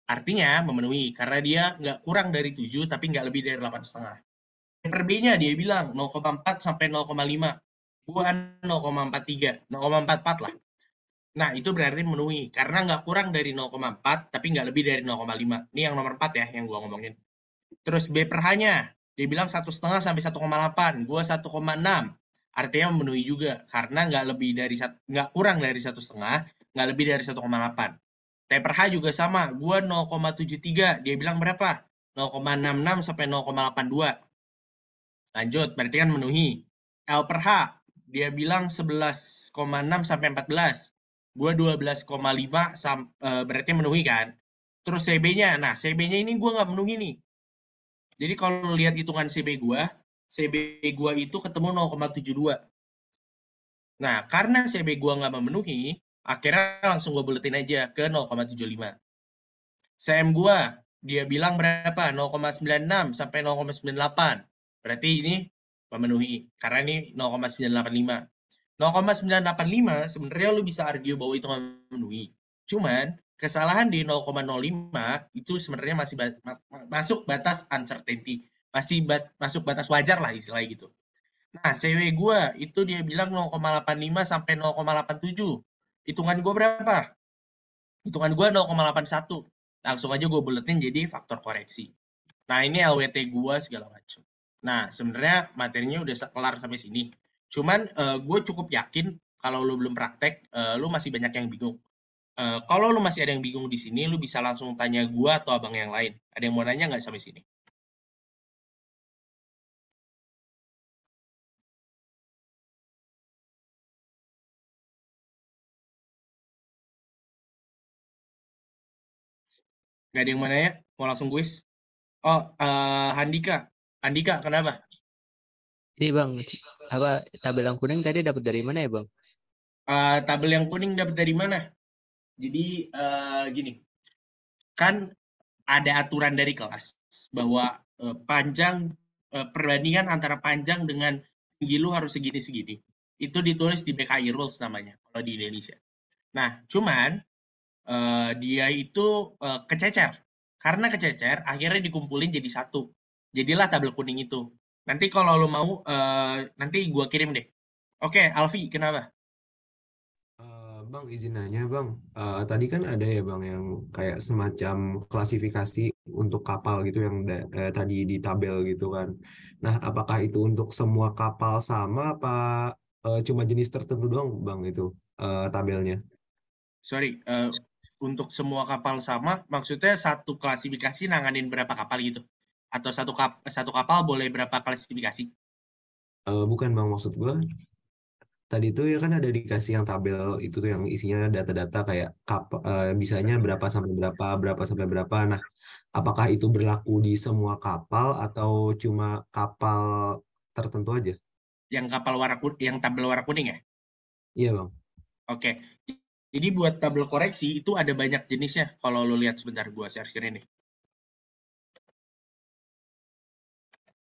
Artinya memenuhi, karena dia nggak kurang dari 7, tapi nggak lebih dari 8,5. Per B-nya dia bilang 0,4 sampai 0,5. Gue 0,43, 0,44 lah. Nah, itu berarti memenuhi, karena nggak kurang dari 0,4, tapi nggak lebih dari 0,5. Ini yang nomor 4 ya, yang gue ngomongin. Terus B per H-nya, dia bilang 1,5 sampai 1,8. Gue 1,6. Artinya memenuhi juga, karena nggak kurang dari 1,5, nggak lebih dari 1,8. T per H juga sama, gue 0,73. Dia bilang berapa? 0,66 sampai 0,82. Lanjut, berarti kan memenuhi. L per H, dia bilang 11,6 sampai 14. Gue 12,5 berarti memenuhi kan. Terus CB-nya, nah CB-nya ini gue nggak memenuhi nih. Jadi kalau lihat hitungan CB gue itu ketemu 0,72. Nah, karena CB gue nggak memenuhi, akhirnya langsung gue buletin aja ke 0,75. CM gue, dia bilang berapa? 0,96 sampai 0,98. Berarti ini memenuhi, karena ini 0,985. 0,985 sebenarnya lu bisa argue bahwa itu memenuhi. Cuman kesalahan di 0,05 itu sebenarnya masih masuk batas uncertainty, masih masuk batas wajar lah istilahnya gitu. Nah, CW gue itu dia bilang 0,85 sampai 0,87. Hitungan gue berapa? Hitungan gue 0,81. Langsung aja gue buletin jadi faktor koreksi. Nah, ini LWT gue segala macam. Nah, sebenarnya materinya udah kelar sampai sini. Cuman gue cukup yakin kalau lu belum praktek, lu masih banyak yang bingung. Kalau lu masih ada yang bingung di sini, lu bisa langsung tanya gue atau abang yang lain. Ada yang mau nanya nggak sampai sini? Nggak ada yang mau nanya? Mau langsung kuis? Oh, Handika. Handika, kenapa? Ini bang, apa tabel yang kuning tadi dapat dari mana ya bang? Tabel yang kuning dapat dari mana? Jadi gini, kan ada aturan dari kelas bahwa perbandingan antara panjang dengan tinggi lu harus segini-segini. Itu ditulis di BKI Rules namanya kalau di Indonesia. Nah, cuman dia itu kececer. Karena kececer, akhirnya dikumpulin jadi satu. Jadilah tabel kuning itu. Nanti kalau lu mau, nanti gua kirim deh. Oke, Alfi, kenapa? Bang, izin nanya Bang, tadi kan ada ya Bang yang kayak semacam klasifikasi untuk kapal gitu yang tadi di tabel gitu kan. Nah, apakah itu untuk semua kapal sama apa cuma jenis tertentu doang Bang itu tabelnya? Sorry, untuk semua kapal sama, maksudnya satu klasifikasi nanganin berapa kapal gitu? Atau satu kapal boleh berapa klasifikasi? Bukan Bang, maksud gue tadi tuh ya kan ada dikasih yang tabel itu tuh yang isinya data-data kayak bisanya berapa sampai berapa, berapa sampai berapa. Nah, apakah itu berlaku di semua kapal atau cuma kapal tertentu aja? Yang kapal yang tabel warna kuning ya? Iya Bang. Oke. Jadi buat tabel koreksi itu ada banyak jenisnya. Kalau lo lihat sebentar, gua share screen ini.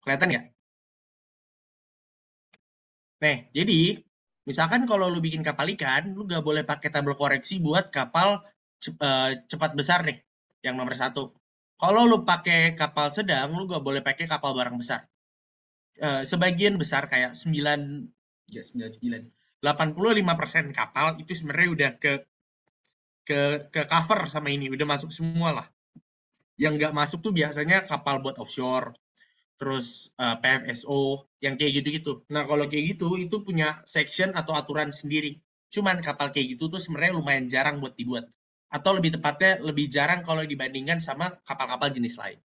Kelihatan nggak? Nih, jadi misalkan kalau lu bikin kapal ikan, lu nggak boleh pakai tabel koreksi buat kapal cepat besar nih, yang nomor 1. Kalau lu pakai kapal sedang, lu nggak boleh pakai kapal barang besar. Sebagian besar kayak 85% kapal itu sebenarnya udah ke cover sama ini, udah masuk semua lah. Yang nggak masuk tuh biasanya kapal buat offshore, terus PFSO, yang kayak gitu-gitu. Nah, kalau kayak gitu, itu punya section atau aturan sendiri. Cuman kapal kayak gitu tuh sebenarnya lumayan jarang buat dibuat. Atau lebih tepatnya, lebih jarang kalau dibandingkan sama kapal-kapal jenis lain.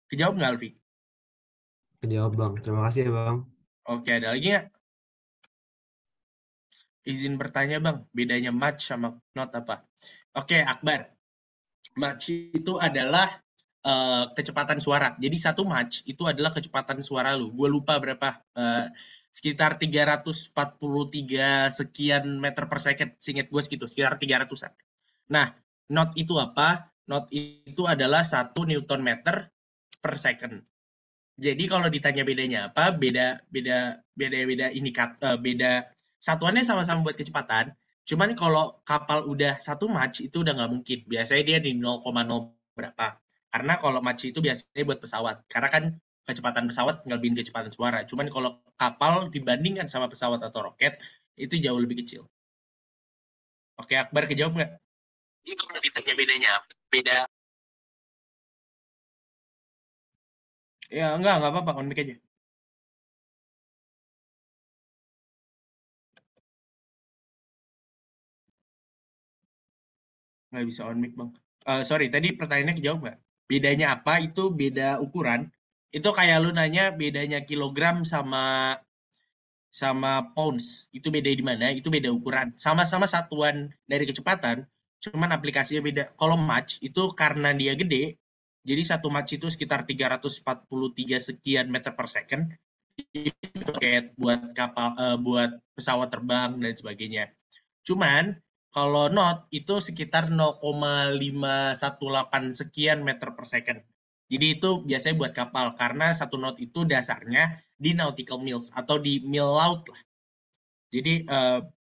Kejawab nggak, Alfi? Kejawab Bang, terima kasih ya Bang. Oke, ada lagi nggak? Izin bertanya Bang, bedanya match sama not apa? Oke, Akbar. Match itu adalah kecepatan suara. Jadi satu match itu adalah kecepatan suara lu. Gue lupa berapa. Sekitar 343 sekian meter per second. Seinget gue segitu, sekitar 300-an. Nah, knot itu apa? Knot itu adalah 1 Newton meter per second. Jadi kalau ditanya bedanya apa? Beda indikator, beda satuannya sama-sama buat kecepatan. Cuman kalau kapal udah 1 match itu udah nggak mungkin. Biasanya dia di 0,0 berapa. Karena kalau match itu biasanya buat pesawat. Karena kan kecepatan pesawat ngelebihin kecepatan suara. Cuman kalau kapal dibandingkan sama pesawat atau roket, itu jauh lebih kecil. Oke, Akbar kejawab nggak? Itu kalau ditanya bedanya. Beda. Ya, enggak apa-apa. On mic aja. Nggak bisa on mic, Bang. Sorry, tadi pertanyaannya kejawab nggak? Bedanya apa? Itu beda ukuran. Itu kayak lu nanya bedanya kilogram sama pounds. Itu beda di mana? Itu beda ukuran. Sama-sama satuan dari kecepatan, cuman aplikasinya beda. Kalau match itu karena dia gede, jadi satu match itu sekitar 343 sekian meter per second. Kayak buat kapal, buat pesawat terbang dan sebagainya. Cuman kalau knot itu sekitar 0,518 sekian meter per second. Jadi itu biasanya buat kapal, karena satu knot itu dasarnya di nautical miles atau di mil laut lah. Jadi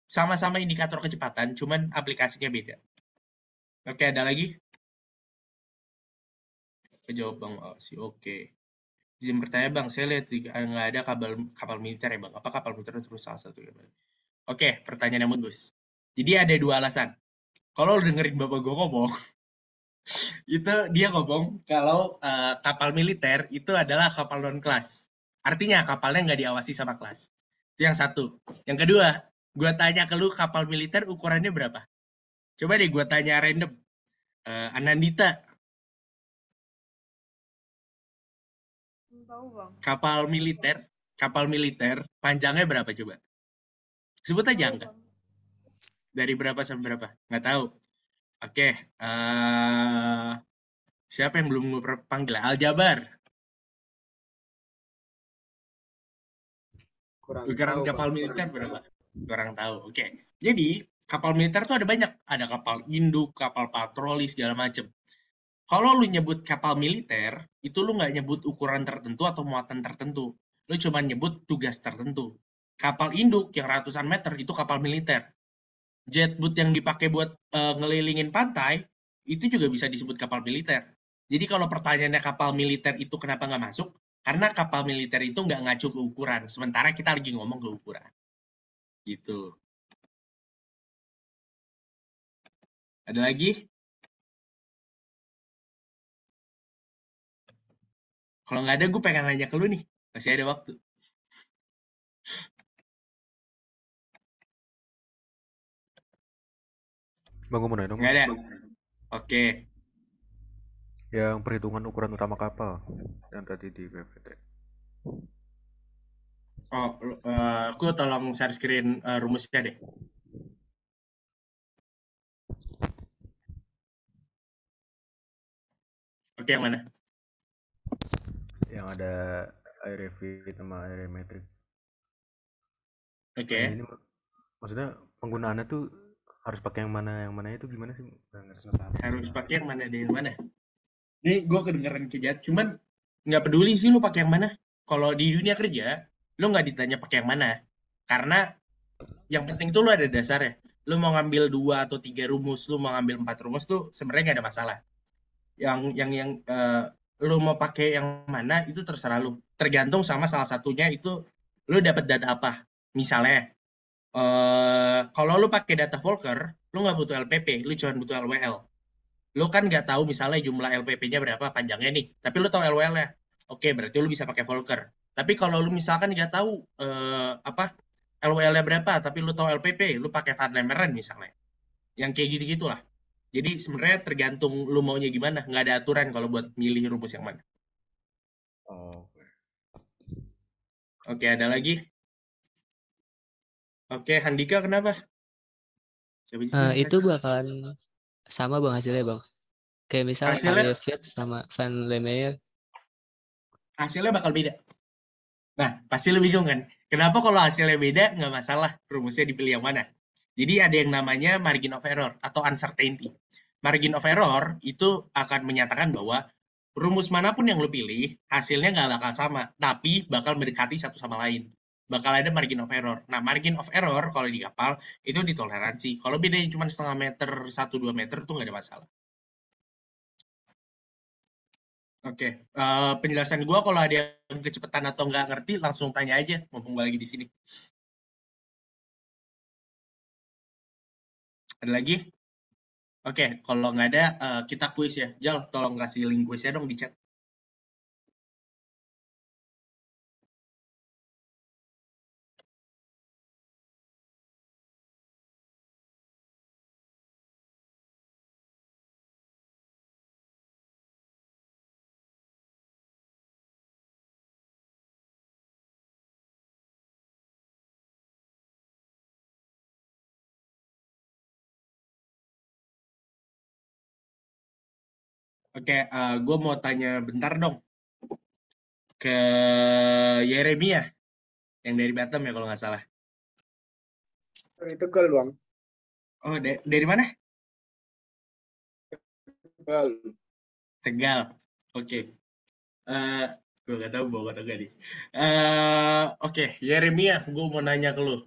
sama-sama indikator kecepatan, cuman aplikasinya beda. Oke, ada lagi? Kejawab Bang Osi, oke. Izin bertanya Bang, saya lihat nggak ada kapal militer ya Bang. Apa kapal militer terus salah satu ya Bang? Oke, pertanyaan yang bagus. Jadi ada 2 alasan. Kalau lu dengerin bapak gue ngomong, itu dia ngomong kalau kapal militer itu adalah kapal non-kelas. Artinya kapalnya nggak diawasi sama kelas. Itu yang satu. Yang kedua, gue tanya ke lu kapal militer ukurannya berapa? Coba deh gue tanya random. Anandita. Tahu Bang. Kapal militer panjangnya berapa coba? Sebut aja angka. Dari berapa sampai berapa? Nggak tahu. Oke. Siapa yang belum gue panggil? Aljabar. Ukuran kapal militer berapa? Kurang tahu. Oke. Jadi, kapal militer tuh ada banyak. Ada kapal induk, kapal patroli, segala macem. Kalau lu nyebut kapal militer, itu lu nggak nyebut ukuran tertentu atau muatan tertentu. Lu cuma nyebut tugas tertentu. Kapal induk yang ratusan meter itu kapal militer. Jet boat yang dipakai buat ngelilingin pantai itu juga bisa disebut kapal militer. Jadi kalau pertanyaannya kapal militer itu kenapa nggak masuk? Karena kapal militer itu nggak ngacu ke ukuran. Sementara kita lagi ngomong ke ukuran. Gitu. Ada lagi? Kalau nggak ada, gue pengen nanya ke lu nih. Masih ada waktu. Bang, gue mau nanya dong. Nggak ada? Oke. Yang perhitungan ukuran utama kapal yang tadi di PPT. Oh, aku tolong share screen rumusnya deh. Oke, yang mana? Yang ada IRV sama aerometrik. Oke. Ini maksudnya penggunaannya tuh harus pakai yang mana itu gimana sih? Harus pakai yang mana deh, yang mana? Ini gue kedengeran kejat, cuman nggak peduli sih lu pakai yang mana. Kalau di dunia kerja, lu nggak ditanya pakai yang mana. Karena yang penting tuh lu ada dasarnya. Lu mau ngambil 2 atau 3 rumus, lu mau ngambil 4 rumus tuh sebenarnya nggak ada masalah. Yang lu mau pakai yang mana itu terserah lu. Tergantung sama salah satunya itu lu dapat data apa. Misalnya, kalau lu pakai data Volcker, lu nggak butuh LPP, lu cuma butuh LWL. Lu kan nggak tahu misalnya jumlah LPP-nya berapa panjangnya nih, tapi lu tahu LWL-nya. Oke, berarti lu bisa pakai Volcker. Tapi kalau lu misalkan nggak tahu LWL-nya berapa, tapi lu tahu LPP, lu pakai Van Lemeren misalnya. Yang kayak gitu-gitu lah. Jadi sebenarnya tergantung lu maunya gimana, nggak ada aturan kalau buat milih rumus yang mana. Oke, ada lagi? Oke, Handika kenapa? Itu bakalan sama bang hasilnya bang. Kayak misal Aliyev sama Van Lemeyer. Hasilnya bakal beda. Nah, pasti lu bingung kan? Kenapa kalau hasilnya beda nggak masalah rumusnya dipilih yang mana? Jadi ada yang namanya margin of error atau uncertainty. Margin of error itu akan menyatakan bahwa rumus manapun yang lu pilih, hasilnya nggak bakal sama, tapi bakal mendekati satu sama lain. Bakal ada margin of error. Nah, margin of error kalau di kapal itu ditoleransi. Kalau bedanya cuma setengah meter, 1-2 meter itu nggak ada masalah. Oke, penjelasan gue kalau ada yang kecepatan atau nggak ngerti langsung tanya aja, mumpung gue lagi di sini. Ada lagi? Oke, kalau nggak ada, kita kuis ya. Jal, tolong kasih link kuisnya dong di chat. Oke, gue mau tanya bentar dong ke Yeremia yang dari Batam ya kalau nggak salah. Dari Tegal bang. Oh, dari mana? Tegal. Tegal. Oke. Gue nggak tahu bawa atau nggak nih. Oke, Yeremia, gue mau nanya ke lu.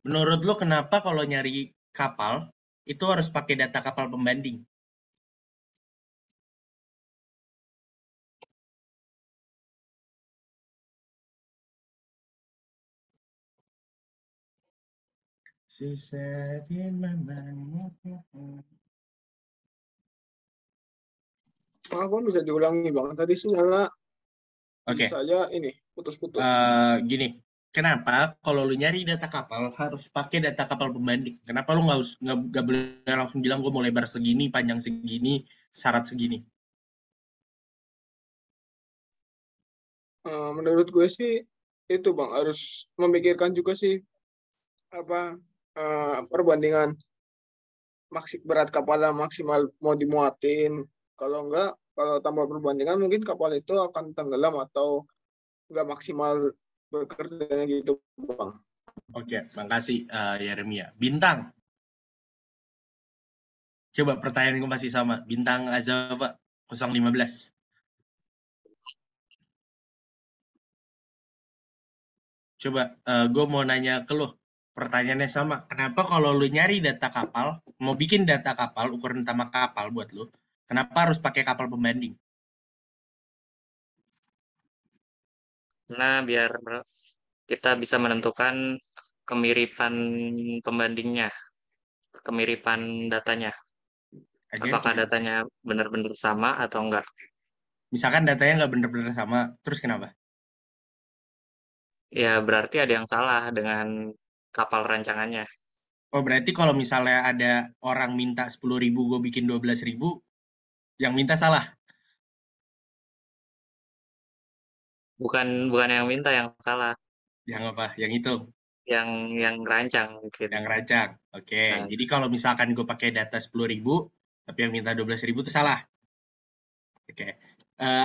Menurut lu kenapa kalau nyari kapal itu harus pakai data kapal pembanding? Maaf bang, bisa diulangi bang. Tadi sinyalnya Oke. saya ini putus-putus. Gini, kenapa kalau lu nyari data kapal harus pakai data kapal pembanding? Kenapa lu nggak boleh langsung bilang gue mau lebar segini, panjang segini, syarat segini? Menurut gue sih itu bang harus memikirkan juga sih apa perbandingan berat kapal maksimal mau dimuatin. Kalau enggak, kalau tambah perbandingan mungkin kapal itu akan tenggelam atau enggak maksimal bekerjanya gitu bang. Oke, makasih Yeremia. Bintang. Coba pertanyaan gue masih sama. Bintang Azava 015. Coba gue mau nanya ke lo. Pertanyaannya sama. Kenapa kalau lo nyari data kapal, mau bikin data kapal, ukuran utama kapal buat lo, kenapa harus pakai kapal pembanding? Karena biar kita bisa menentukan kemiripan pembandingnya, kemiripan datanya. Again, Apakah coba. datanya benar-benar sama atau enggak? Misalkan datanya nggak bener-bener sama, terus kenapa? Ya berarti ada yang salah dengan kapal rancangannya. Oh, berarti kalau misalnya ada orang minta 10.000, gue bikin 12.000, yang minta salah? Bukan bukan yang minta yang salah, Yang apa? Yang itu? yang rancang mungkin. Yang rancang. Oke, Nah, jadi kalau misalkan gue pakai data 10.000, tapi yang minta 12.000 itu salah. Oke.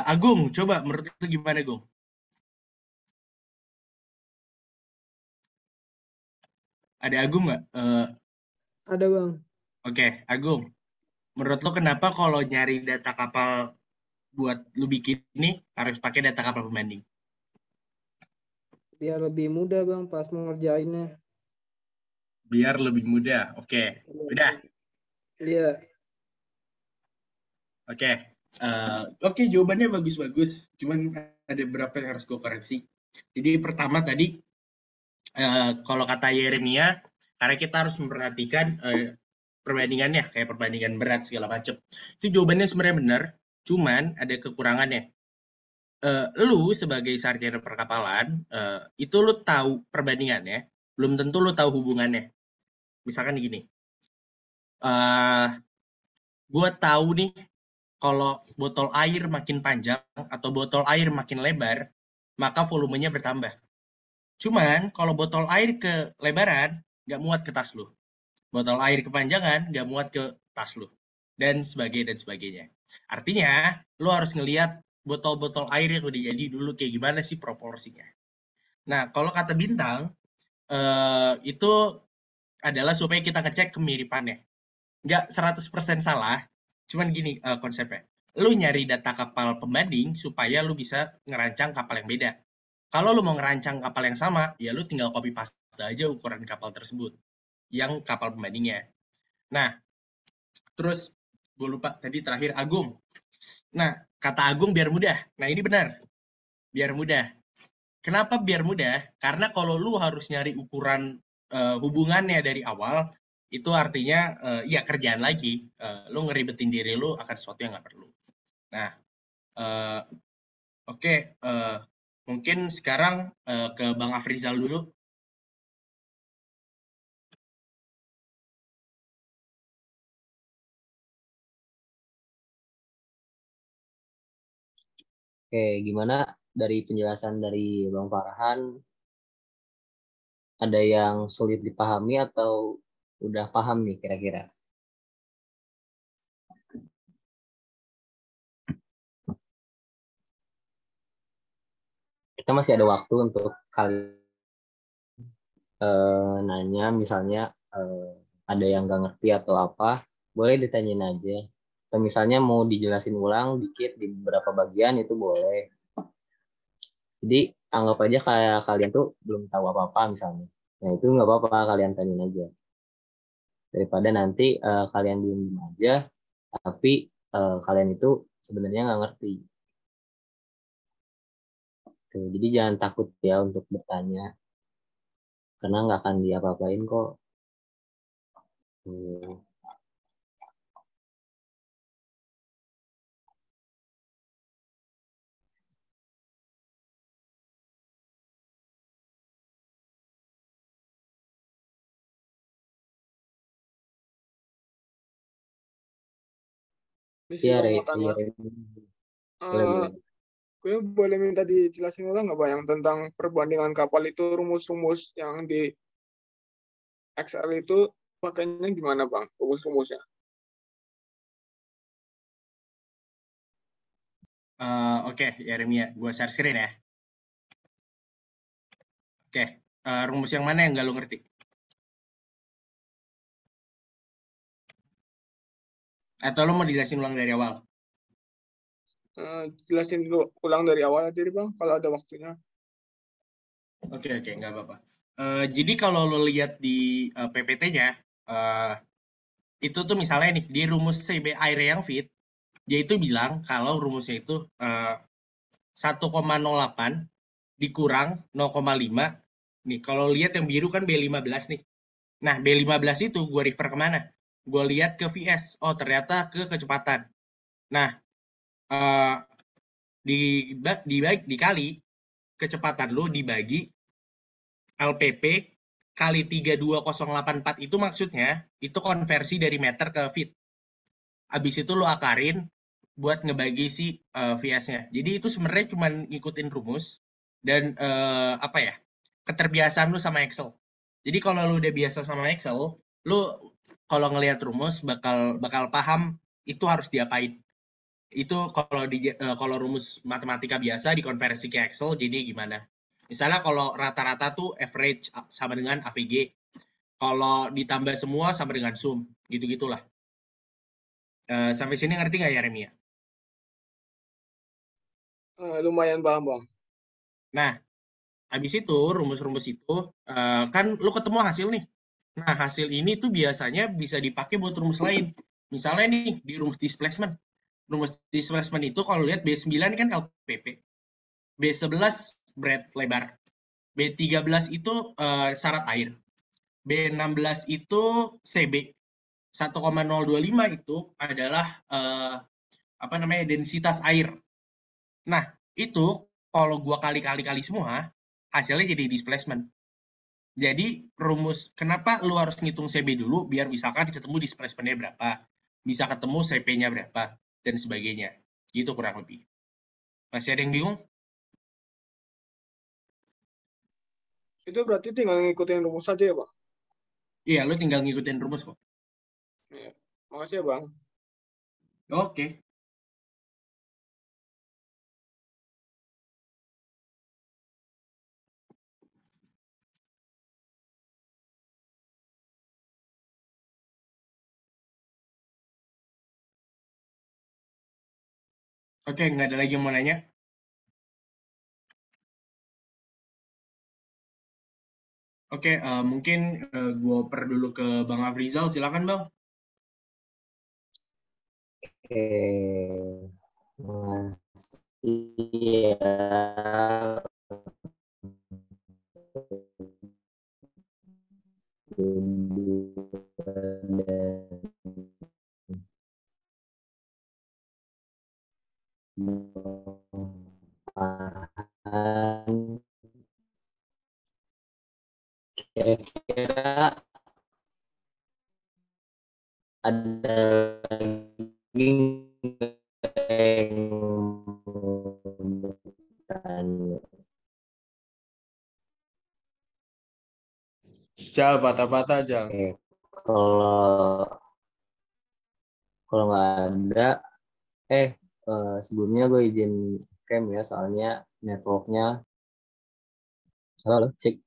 Agung, coba menurut lu gimana, Gung? Ada Agung nggak? Ada bang. Oke, Agung. Menurut lo kenapa kalau nyari data kapal buat lu bikin ini harus pakai data kapal pembanding? Biar lebih mudah bang pas mengerjainnya. Biar lebih mudah. Oke, udah. Iya. Oke. Oke, jawabannya bagus-bagus. Cuman ada beberapa yang harus gue koreksi. Jadi pertama tadi, kalau kata Yeremia, karena kita harus memperhatikan perbandingannya, kayak perbandingan berat segala macam. Itu jawabannya sebenarnya benar, cuman ada kekurangannya. Lu sebagai sarjana perkapalan, itu lu tahu perbandingannya, belum tentu lu tahu hubungannya. Misalkan gini, gue tahu nih kalau botol air makin panjang atau botol air makin lebar, maka volumenya bertambah. Cuman kalau botol air kelebaran, nggak muat ke tas lu. Botol air kepanjangan, nggak muat ke tas lu. Dan sebagainya. Artinya, lu harus ngelihat botol-botol air yang udah jadi dulu kayak gimana sih proporsinya. Nah, kalau kata Bintang, itu adalah supaya kita ngecek kemiripannya. Nggak 100% salah, cuman gini konsepnya. Lu nyari data kapal pembanding supaya lu bisa ngerancang kapal yang beda. Kalau lu mau ngerancang kapal yang sama, ya lu tinggal copy paste aja ukuran kapal tersebut. Yang kapal pembandingnya. Nah, terus gue lupa tadi terakhir Agung. Nah, kata Agung biar mudah. Nah, ini benar. Biar mudah. Kenapa biar mudah? Karena kalau lu harus nyari ukuran hubungannya dari awal, itu artinya ya kerjaan lagi. Lu ngeribetin diri lu akan sesuatu yang nggak perlu. Nah, oke. Mungkin sekarang ke Bang Afrizal dulu. Oke, gimana dari penjelasan dari Bang Farhan, ada yang sulit dipahami atau udah paham nih kira-kira? Kita masih ada waktu untuk kalian nanya, misalnya ada yang nggak ngerti atau apa, boleh ditanyain aja. Atau misalnya mau dijelasin ulang dikit di beberapa bagian itu boleh. Jadi anggap aja kayak kalian tuh belum tahu apa-apa misalnya. Nah itu nggak apa-apa, kalian tanyain aja. Daripada nanti kalian diem aja, tapi kalian itu sebenarnya nggak ngerti. Tuh, jadi jangan takut ya untuk bertanya, karena nggak akan diapa-apain kok. Tuh. Misi Iya, bang mau tanya. boleh. Gue boleh minta dijelasin ulang nggak bang yang tentang perbandingan kapal itu rumus-rumus yang di Excel itu pakainya gimana bang rumus-rumusnya? Oke, Yeremia, gue share screen ya. Oke, rumus yang mana yang nggak lo ngerti? Atau lo mau dijelasin ulang dari awal? Jelasin dulu ulang dari awal aja deh bang kalau ada waktunya. Oke, nggak apa-apa. Jadi kalau lo lihat di PPT-nya, itu tuh misalnya nih, di rumus CB air yang fit, dia itu bilang kalau rumusnya itu 1,08 dikurang 0,5. Nih, kalau lihat yang biru kan B15 nih. Nah, B15 itu gue refer kemana? Gue lihat ke VS. Oh, ternyata ke kecepatan. Nah, dikali kecepatan lo dibagi LPP kali 32084 itu maksudnya itu konversi dari meter ke feet. Habis itu lo akarin buat ngebagi si VS-nya. Jadi itu sebenarnya cuma ngikutin rumus dan apa ya? Keterbiasaan lu sama Excel. Jadi kalau lu udah biasa sama Excel, lu kalau ngelihat rumus bakal paham itu harus diapain. Itu kalau rumus matematika biasa dikonversi ke Excel jadi gimana? Misalnya kalau rata-rata tuh average sama dengan AVG. Kalau ditambah semua sama dengan sum, gitu-gitulah. Sampai sini ngerti nggak ya, Remi? Lumayan paham, Bang. Nah, habis itu rumus-rumus itu kan lu ketemu hasil nih. Nah, hasil ini tuh biasanya bisa dipakai buat rumus lain. Misalnya nih di rumus displacement. Rumus displacement itu kalau lihat B9 kan LPP. B11 breadth lebar. B13 itu syarat air. B16 itu CB. 1,025 itu adalah densitas air. Nah, itu kalau gua kali-kali semua, hasilnya jadi displacement. Jadi rumus kenapa lu harus ngitung CB dulu biar misalkan ketemu displacement-nya berapa, bisa ketemu CP-nya berapa dan sebagainya. Gitu kurang lebih. Masih ada yang bingung? Itu berarti tinggal ngikutin rumus saja ya, Bang? Iya, lu tinggal ngikutin rumus kok. Iya. Makasih ya, Bang. Oke. Oke, nggak ada lagi yang mau nanya? Oke, mungkin gue oper dulu ke Bang Afrizal. Silakan, Bang. Oke, makasih ya. Kira-kira ada lagi yang bertanya? Jal, patah-patah, Jal. Oke, kalau nggak ada, sebelumnya gue izin cam ya, soalnya networknya, halo, cek.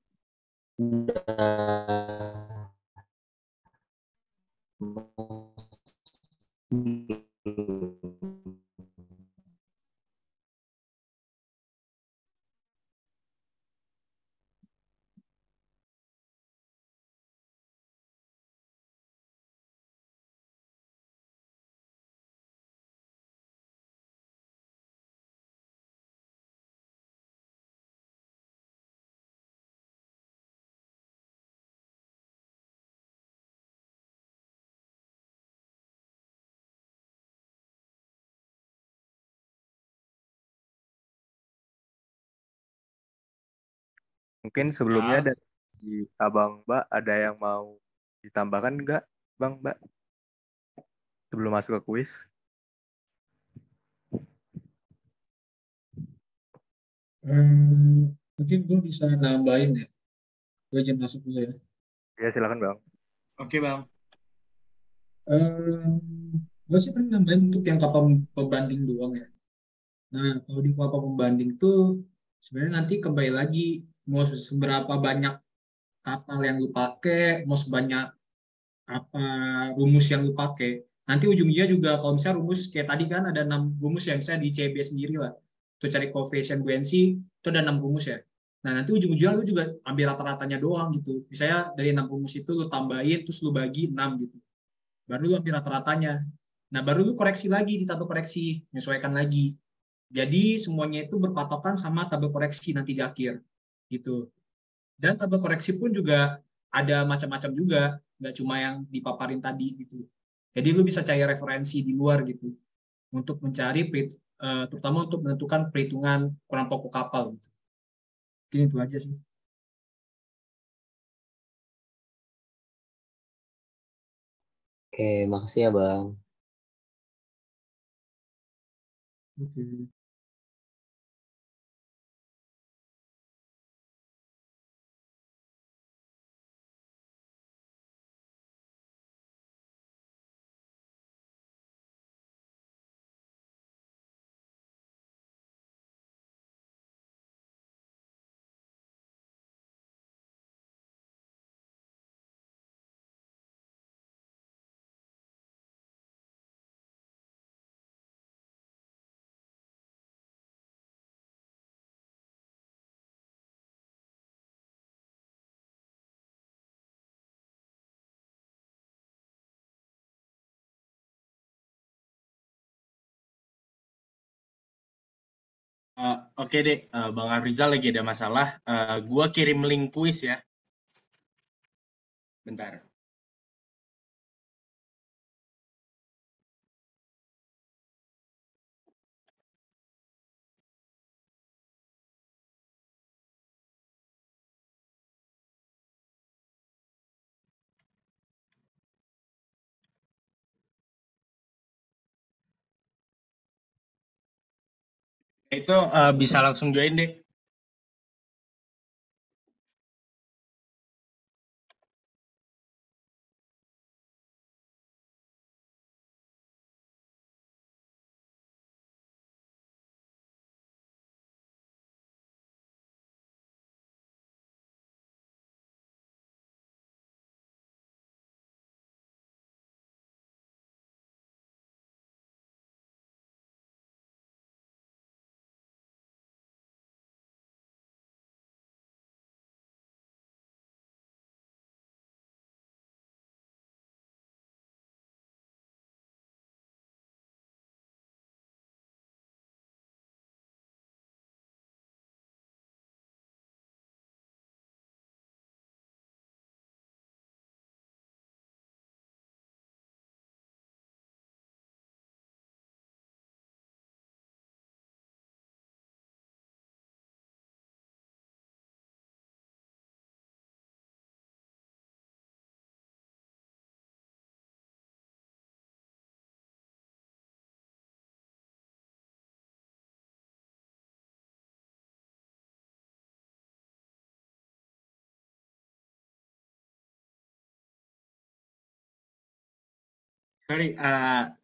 Mungkin sebelumnya dari Abang Mbak ada yang mau ditambahkan nggak, Bang Mbak? Sebelum masuk ke kuis. Mungkin gue bisa nambahin ya. Gue izin masuk dulu ya. Ya, silakan Bang. Oke, Bang. Gue sih pengen nambahin untuk yang kapal pembanding doang ya. Nah, kalau di kapal pembanding tuh sebenarnya nanti kembali lagi mau seberapa banyak kapal yang lu pakai, mau sebanyak apa rumus yang lu pakai. Nanti ujungnya juga kalau misalnya rumus kayak tadi kan ada 6 rumus ya, misalnya di CB sendiri lah. Untuk cari coefficient buoyancy itu ada 6 rumus ya. Nah, nanti ujung-ujungnya lu juga ambil rata-ratanya doang gitu. Misalnya dari 6 rumus itu lu tambahin, terus lu bagi 6 gitu. Baru lu ambil rata-ratanya. Nah, baru lu koreksi lagi di tabel koreksi, menyesuaikan lagi. Jadi semuanya itu berpatokan sama tabel koreksi nanti di akhir gitu. Dan tabel koreksi pun juga ada macam-macam juga, nggak cuma yang dipaparin tadi gitu. Jadi lu bisa cari referensi di luar gitu untuk mencari terutama untuk menentukan perhitungan ukuran pokok kapal gitu. Mungkin itu aja sih. Oke, makasih ya Bang. Oke. Oke deh, Bang Afrizal lagi ada masalah. Gua kirim link kuis ya. Bentar. Itu bisa langsung join deh.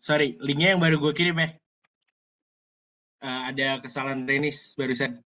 Sorry, linknya yang baru gue kirim ya. Ada kesalahan teknis barusan.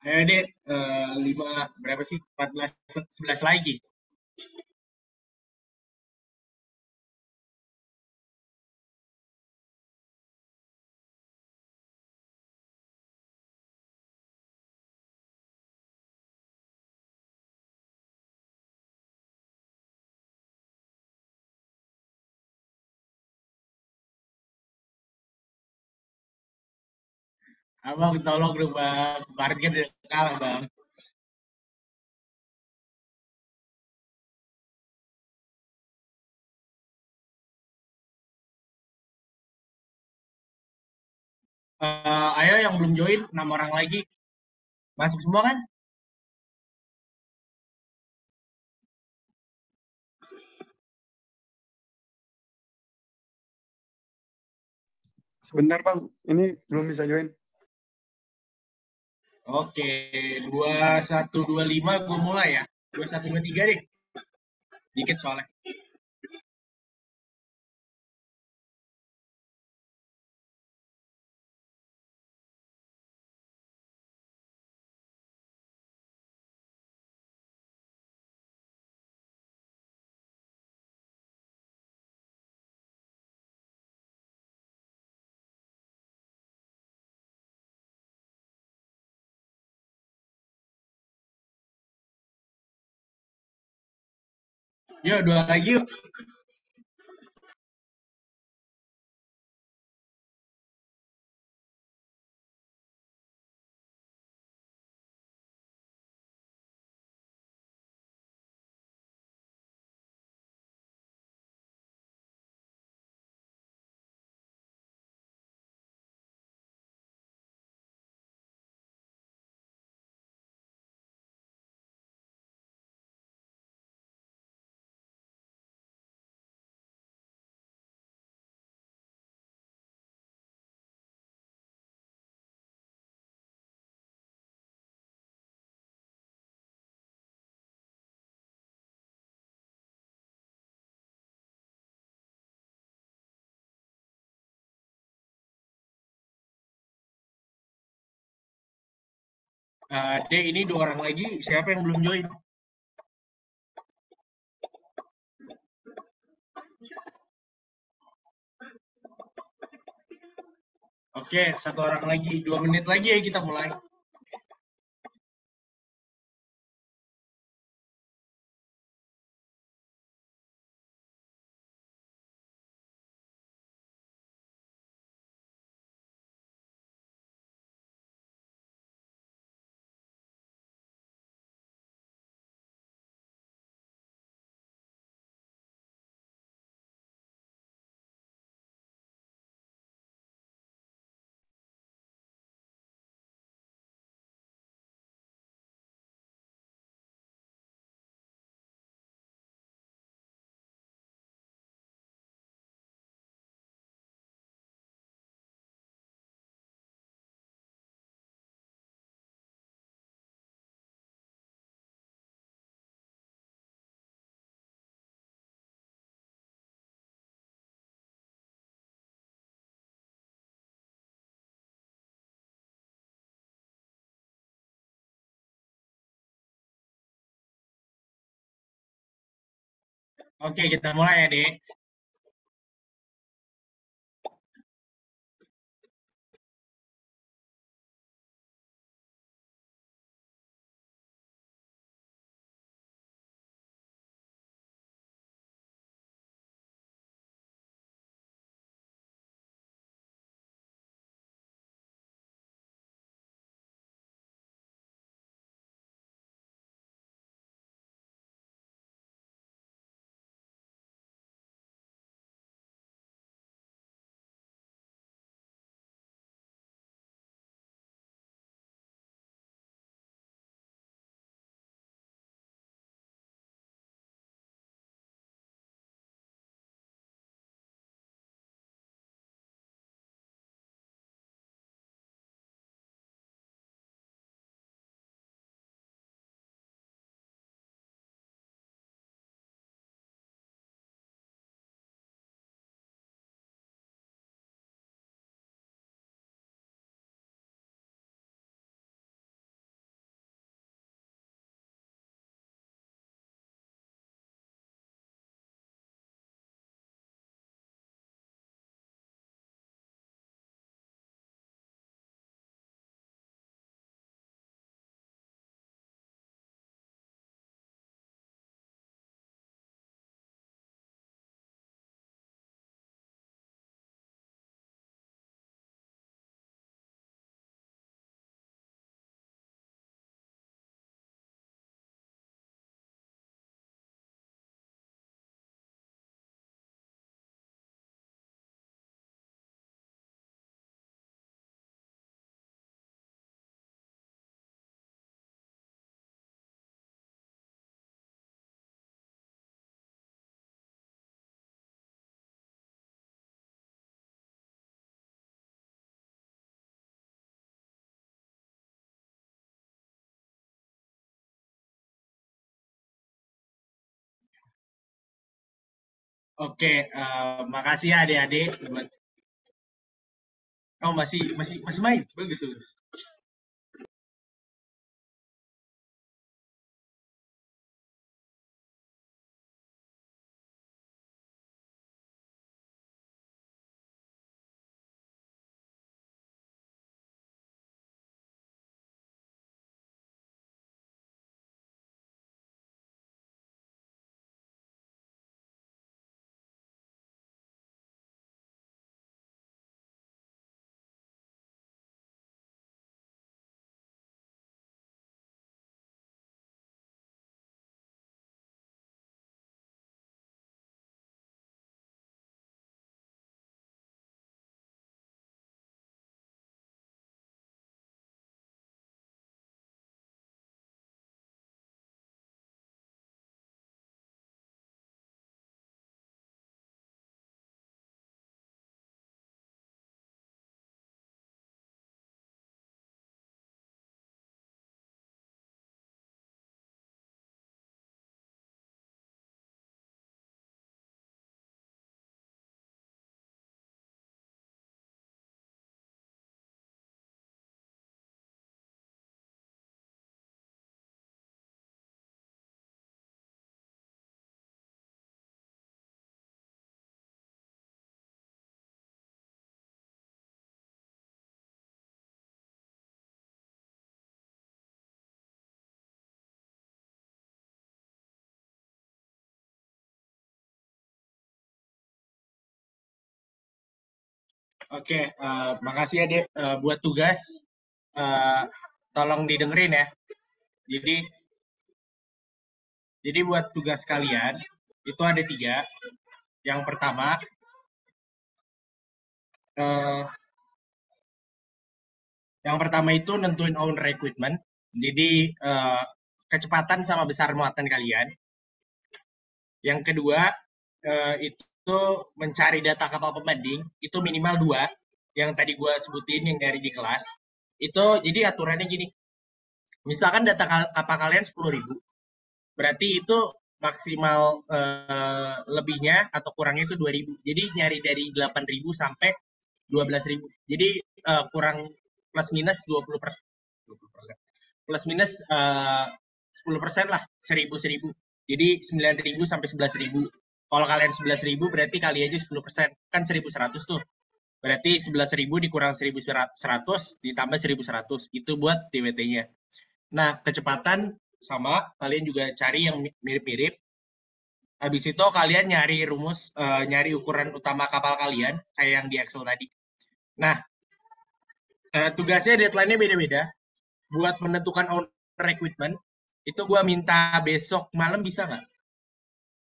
Ayo deh, 5, berapa sih? 14, 11 lagi. Abang tolong dong bang, kemarin kan udah kalah bang. Ayo yang belum join, 6 orang lagi. Masuk semua kan? Sebentar bang, ini belum bisa join. Oke, 2125 gue mulai ya. 2123 deh. Dikit soalnya. Yuk, 2 lagi yuk. Dek, ini 2 orang lagi. Siapa yang belum join? Oke, 1 orang lagi. 2 menit lagi ya kita mulai. Oke, kita mulai ya, Dek. Oke, makasih ya adik-adik. Oh, masih main. Bagus, bagus. Oke, makasih ya, Dek. Buat tugas, tolong didengerin ya. Jadi buat tugas kalian, itu ada 3. Yang pertama, itu nentuin owner equipment. Jadi, kecepatan sama besar muatan kalian. Yang kedua, itu mencari data kapal pembanding, itu minimal 2. Yang tadi gue sebutin, yang dari di kelas. Itu, jadi aturannya gini. Misalkan data kapal kalian 10.000. Berarti itu maksimal lebihnya atau kurangnya itu 2.000. Jadi nyari dari 8.000 sampai 12.000. Jadi kurang plus minus 20%. Plus minus 10% lah, 1.000. Jadi 9.000 sampai 11.000. Kalau kalian 11.000 berarti kali aja 10%. Kan 1.100 tuh. Berarti 11.000 dikurang 1.100 ditambah 1.100. Itu buat TWT-nya. Nah, kecepatan sama, kalian juga cari yang mirip-mirip. Habis itu kalian nyari rumus, nyari ukuran utama kapal kalian, kayak yang di Excel tadi. Nah, tugasnya deadline-nya beda-beda. Buat menentukan owner equipment, itu gue minta besok malam bisa nggak?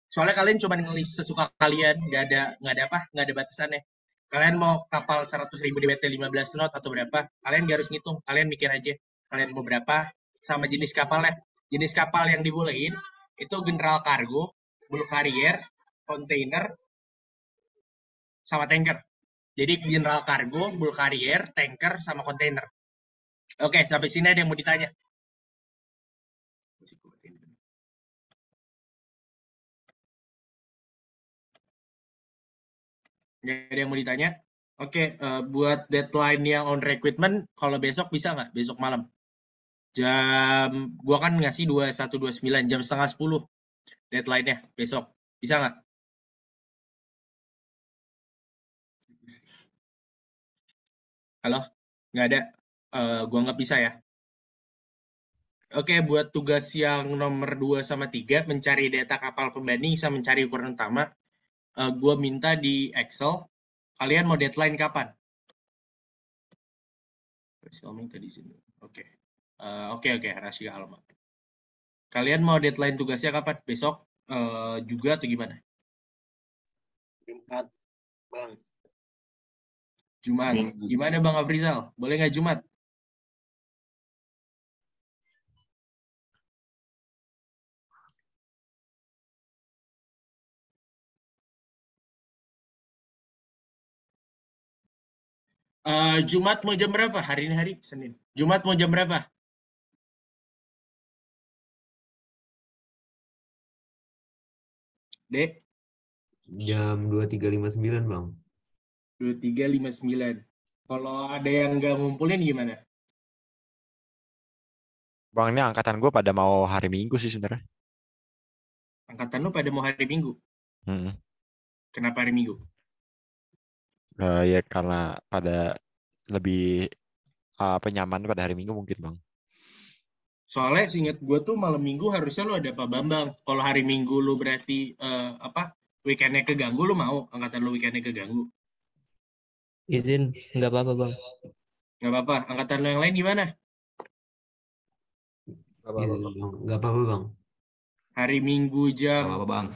Soalnya kalian cuma ngelis sesuka kalian, nggak ada batasannya. Kalian mau kapal 100.000 DBT 15 knot atau berapa, kalian nggak harus ngitung. Kalian mikir aja, kalian mau berapa, sama jenis kapalnya. Jenis kapal yang dibolehin, itu general cargo, bulk carrier, container, sama tanker. Jadi general cargo, bulk carrier, tanker, sama container. Oke, sampai sini ada yang mau ditanya? Nggak ada yang mau ditanya? Oke, buat deadline yang on equipment, kalau besok bisa nggak? Besok malam. Gua kan ngasih 21.29, jam 9:30 deadline-nya besok. Bisa nggak? Halo? Nggak ada? Gua nggak bisa ya. Oke, buat tugas yang nomor 2 sama 3, mencari data kapal pembanding sama mencari ukuran utama, gua minta di Excel, kalian mau deadline kapan? Tadi sini. Oke. Oke, rahasia alamat. Kalian mau deadline tugasnya kapan? Besok juga atau gimana? Jumat, Bang. Jumat. Gimana Bang Afrizal? Boleh nggak Jumat? Jumat mau jam berapa? Hari ini hari Senin. Jumat mau jam berapa? Dek? Jam 23.59 Bang. 23.59. Kalau ada yang nggak ngumpulin gimana? Bang, ini angkatan gue pada mau hari Minggu sih sebenarnya. Angkatan lu pada mau hari Minggu. Hmm. Kenapa hari Minggu? Ya karena pada lebih nyaman pada hari Minggu mungkin Bang. Soalnya seingat gue tuh malam Minggu harusnya lu ada Pak Bambang. Kalau hari Minggu lu berarti weekendnya keganggu, lu mau angkatan lu weekendnya keganggu? Izin, nggak apa-apa bang. Nggak apa-apa. Angkatan lu yang lain gimana? Nggak apa-apa Bang. Hari Minggu Gak apa-apa bang.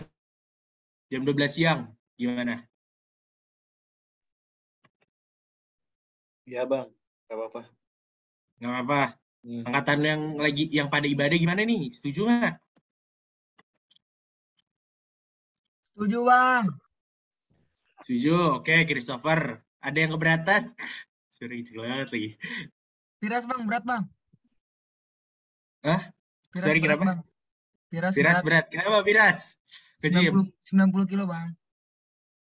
jam 12 siang gimana? Iya bang, nggak apa-apa. Nggak apa-apa. Angkatan lu yang pada ibadah gimana nih? Setuju nggak? Setuju bang. Setuju. Oke, Christopher. Ada yang keberatan? Sorry, jelas lagi. Piras bang, berat bang. Hah? Piras Sorry, berat kenapa? bang. Piras Piras berat. Kenapa Piras? Ke-gym? 90 kilo bang.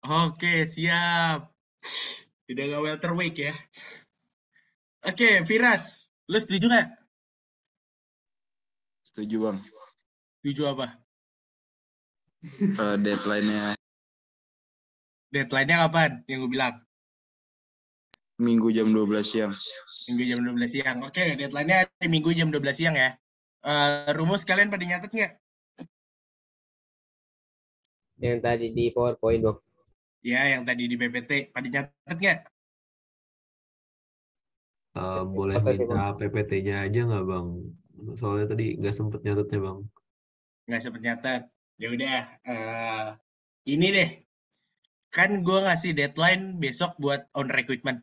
Oke, siap. Udah nggak welterweight ya. Oke, Firas. Lu setuju nggak? Setuju Bang. Setuju apa? Deadline-nya Deadline-nya kapan? Yang gue bilang. Minggu jam 12 siang. Minggu jam 12 siang. Oke, deadline-nya hari Minggu jam 12 siang ya. Rumus kalian pada nyatet nggak? Yang tadi di PowerPoint Bang. Ya, yang tadi di PPT. Pada nyatet nggak? Boleh Apa sih, minta PPT-nya aja nggak Bang? Soalnya tadi nggak sempet nyatetnya Bang. Nggak sempet nyatet. Ya udah. Ini deh. Kan gue ngasih deadline besok buat on recruitment.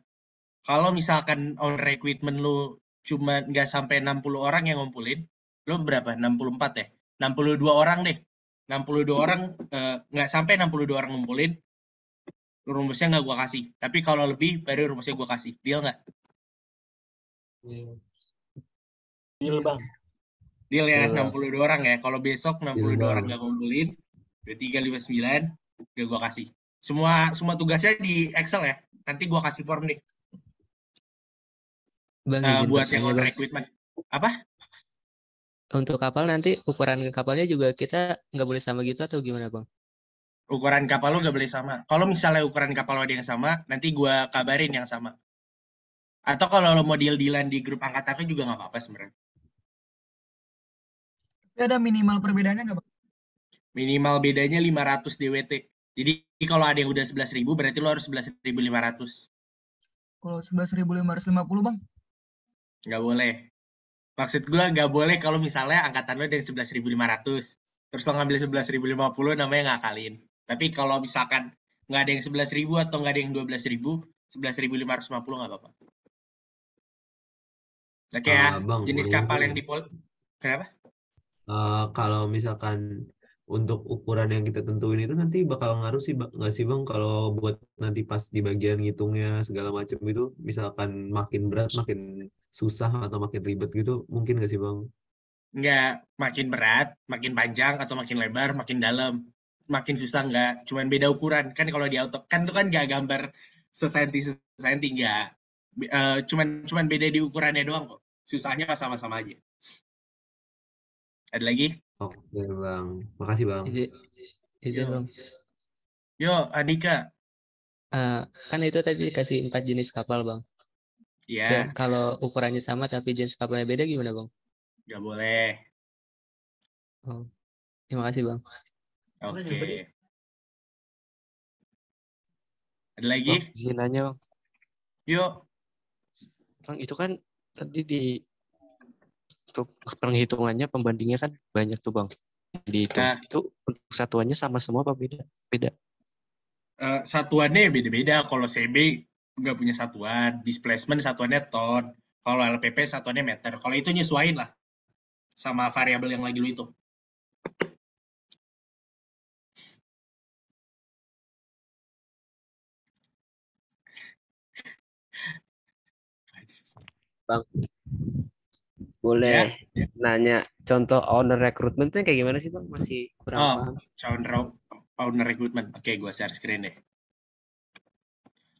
Kalau misalkan on recruitment lu cuma nggak sampai 60 orang yang ngumpulin, lu berapa? 64 ya? 62 orang deh. 62 orang, nggak sampai 62 orang ngumpulin, rumusnya nggak gue kasih. Tapi kalau lebih, baru rumusnya gue kasih. Deal nggak? Deal bang. Deal ya, Deal. 62 orang ya. Kalau besok 62 Deal, orang Bang. nggak ngumpulin, 2359, gak gue kasih. Semua tugasnya di Excel ya. Nanti gue kasih form nih. Bang izin Buat yang bertanya on bang. recruitment. Apa? Untuk kapal nanti ukuran kapalnya juga kita nggak boleh sama gitu atau gimana bang? Ukuran kapal lu gak boleh sama. Kalau misalnya ukuran kapal lo ada yang sama, nanti gue kabarin yang sama. Atau kalau lo mau deal-dealan di grup angkatannya juga nggak apa-apa sebenarnya. Tapi ada minimal perbedaannya nggak bang? Minimal bedanya 500 DWT. Jadi kalau ada yang udah 11.000 berarti lo harus 11.500. Kalau 11.550 bang? Nggak boleh. Maksud gue nggak boleh kalau misalnya angkatan lo ada yang 11.500. Terus lo ngambil 11.050 namanya ngakalin. Tapi kalau misalkan nggak ada yang 11.000 atau nggak ada yang 12.000, 11.550 nggak apa-apa. Oke ya, Bang, jenis boleh kapal juga yang Kenapa? kalau misalkan untuk ukuran yang kita tentuin itu nanti bakal ngaruh sih nggak sih Bang kalau buat nanti pas di bagian ngitungnya segala macam itu misalkan makin berat makin susah atau makin ribet gitu mungkin nggak sih Bang? Nggak, makin berat, makin panjang, atau makin lebar, makin dalam. Makin susah nggak, cuman beda ukuran. Kan kalau di auto, kan itu kan nggak gambar sesenti nggak. Cuman beda di ukurannya doang kok. Susahnya sama-sama aja. Ada lagi? Oke Bang, makasih Bang. Izin bang. Yo, Andika. Kan itu tadi dikasih 4 jenis kapal bang. Iya. Dan kalau ukurannya sama tapi jenis kapalnya beda gimana bang? Nggak boleh. Oh, terima kasih bang. Oke. Ada lagi? Bang, izin nanya bang. Yuk. Bang, itu kan tadi di untuk penghitungannya pembandingnya kan banyak tuh bang. Dihitung itu untuk satuannya sama semua apa beda? Beda. Satuannya beda-beda. Kalau CB nggak punya satuan, displacement satuannya ton. Kalau LPP satuannya meter. Kalau itu nyesuaiin lah sama variabel yang lagi lu hitung. Bang, boleh nanya contoh owner recruitment itu kayak gimana sih bang? Masih kurang paham. owner recruitment. Oke, gue share screen deh.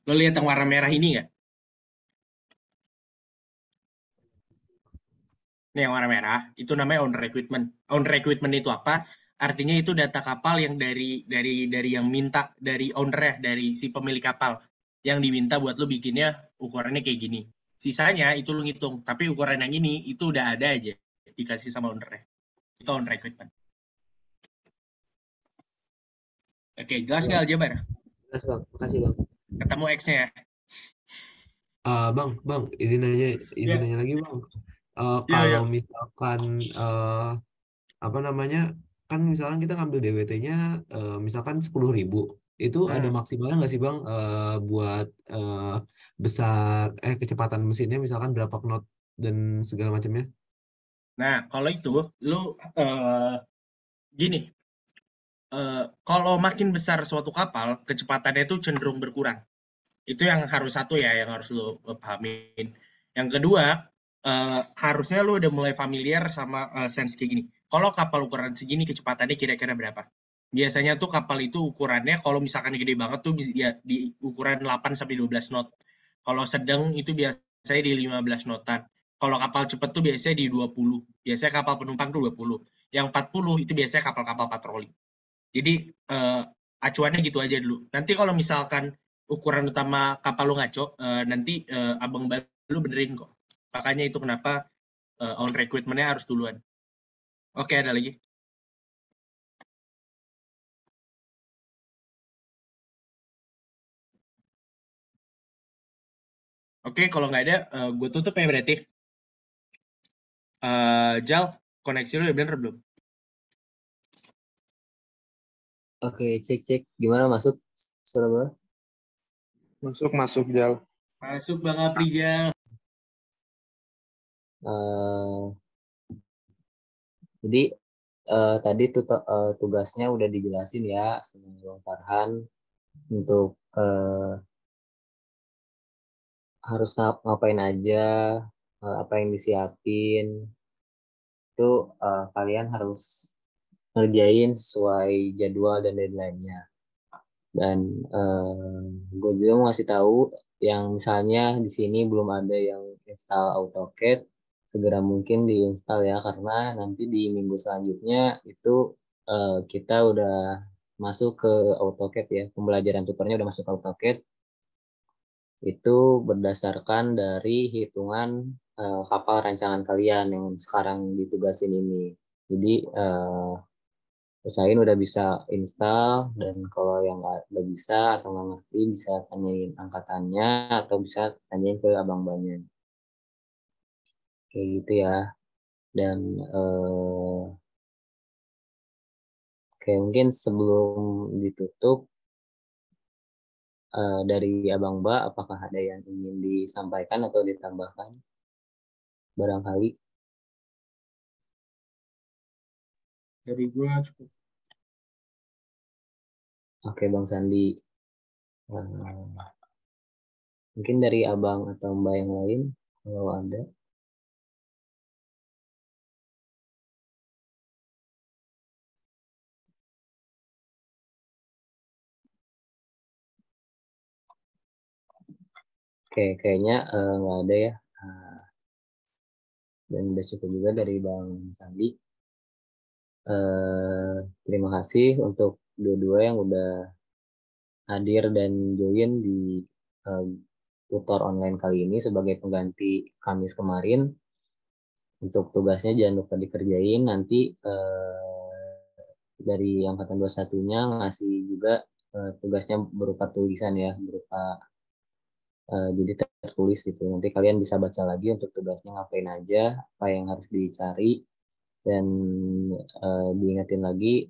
Lo lihat yang warna merah ini nggak? Ini yang warna merah, itu namanya owner recruitment. Owner recruitment itu apa? Artinya itu data kapal yang dari yang minta, dari owner dari si pemilik kapal yang diminta buat lo bikinnya ukurannya kayak gini. Sisanya itu lo ngitung, tapi ukuran yang ini itu udah ada aja dikasih sama owner. Itu owner recruitment. Oke, jelas nggak aljabar? Jelas bang, makasih bang. Ketemu X-nya ya? Bang, izin nanya lagi bang. Kalau misalkan apa namanya, kan misalkan kita ngambil DWT-nya misalkan 10.000, itu ada maksimalnya nggak sih bang buat kecepatan mesinnya misalkan berapa knot dan segala macamnya? Nah, kalau itu lo gini, kalau makin besar suatu kapal, kecepatannya itu cenderung berkurang. Itu yang harus satu ya, yang harus lo pahamin. Yang kedua, harusnya lo udah mulai familiar sama sense kayak gini. Kalau kapal ukuran segini, kecepatannya kira-kira berapa? Biasanya tuh kapal itu ukurannya, kalau misalkan gede banget tuh ya, di ukuran 8-12 knot. Kalau sedang itu biasanya di 15 knotan. Kalau kapal cepat tuh biasanya di 20. Biasanya kapal penumpang tuh 20. Yang 40 itu biasanya kapal-kapal patroli. Jadi acuannya gitu aja dulu. Nanti kalau misalkan ukuran utama kapal lu ngaco, nanti abang lu benerin kok. Makanya itu kenapa on recruitment-nya harus duluan. Oke, ada lagi? Oke, kalau nggak ada, gue tutup ya berarti. Jal, koneksi lu udah bener belum? Oke, cek. Gimana masuk? Suara gue? Masuk, Jal. Masuk Bang Apri, Jal. Jadi tadi tugasnya udah dijelasin ya sama Bang Farhan untuk harus ngapain aja, apa yang disiapin, itu kalian harus ngerjain sesuai jadwal dan deadline-nya. Dan gue juga mau ngasih tahu yang misalnya di sini belum ada yang install AutoCAD, segera mungkin diinstal ya, karena nanti di minggu selanjutnya itu kita udah masuk ke AutoCAD ya, pembelajaran tutornya udah masuk ke AutoCAD. Itu berdasarkan dari hitungan kapal rancangan kalian yang sekarang ditugasin ini. Jadi usahain udah bisa install, dan kalau yang nggak bisa atau nggak ngerti bisa tanyain angkatannya atau bisa tanyain ke abang banyak. Kayak gitu ya. Dan kayak mungkin sebelum ditutup, dari abang Mbak, apakah ada yang ingin disampaikan atau ditambahkan? Barangkali. Dari gua cukup. Oke, Bang Sandi. Mungkin dari abang atau Mbak yang lain, kalau ada. Oke, kayaknya nggak ada ya. Dan udah cukup juga dari Bang Sandi. Terima kasih untuk dua-dua yang udah hadir dan join di tutor online kali ini sebagai pengganti Kamis kemarin. Untuk tugasnya jangan lupa dikerjain. Nanti dari angkatan 21-nya ngasih juga tugasnya berupa tulisan ya, berupa jadi tertulis gitu. Nanti kalian bisa baca lagi untuk tugasnya ngapain aja, apa yang harus dicari, dan diingetin lagi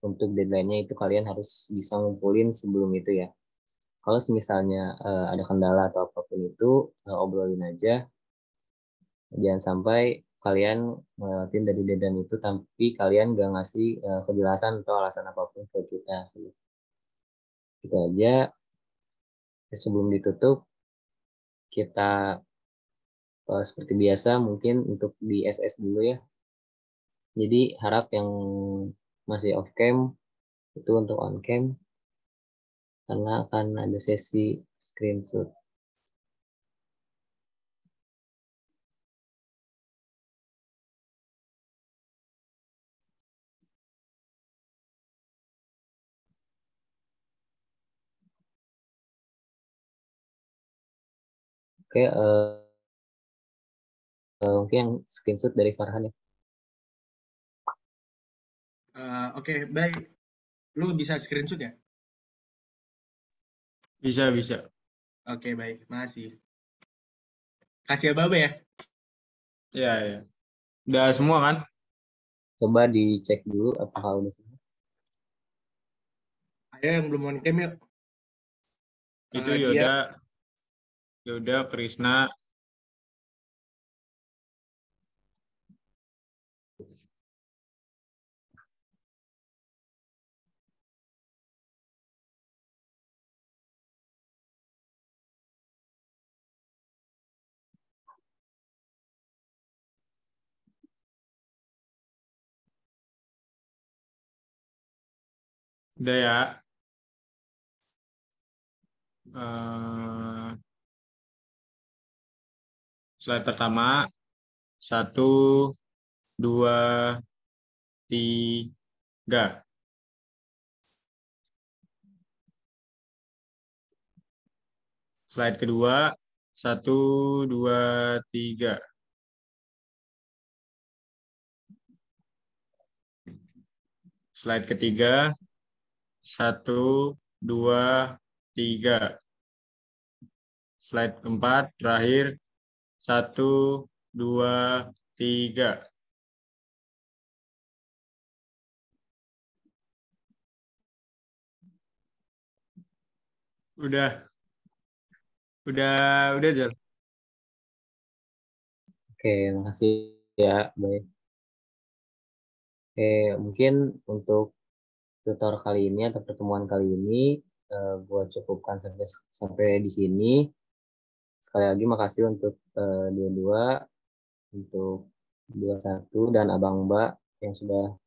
untuk deadline-nya itu kalian harus bisa ngumpulin sebelum itu ya. Kalau misalnya ada kendala atau apapun itu, obrolin aja. Jangan sampai kalian ngelewatin dari deadline itu tapi kalian gak ngasih kejelasan atau alasan apapun ke kita. Itu aja. Sebelum ditutup, kita seperti biasa mungkin untuk di SS dulu ya. Jadi harap yang masih off cam Itu untuk on cam karena akan ada sesi screenshot. Oke, mungkin yang screenshot dari Farhan ya. Oke, baik. Lu bisa screenshot ya? Bisa. Oke, baik. Makasih. Kasih Ababe ya. Ya. Udah semua kan? Coba dicek dulu apakah udah semua. Ayo yang belum on cam yuk. Itu Dia Yoda, Krisna. Udah ya. Slide pertama. 1, 2, 3. Slide kedua. 1, 2, 3. Slide ketiga. 1, 2, 3. Slide keempat terakhir. 1, 2, 3. Udah Jal. Oke, makasih ya, baik. Oke, mungkin untuk tutor kali ini atau pertemuan kali ini gue cukupkan sampai di sini. Sekali lagi makasih untuk dua-dua, untuk 21 dan Abang Mbak yang sudah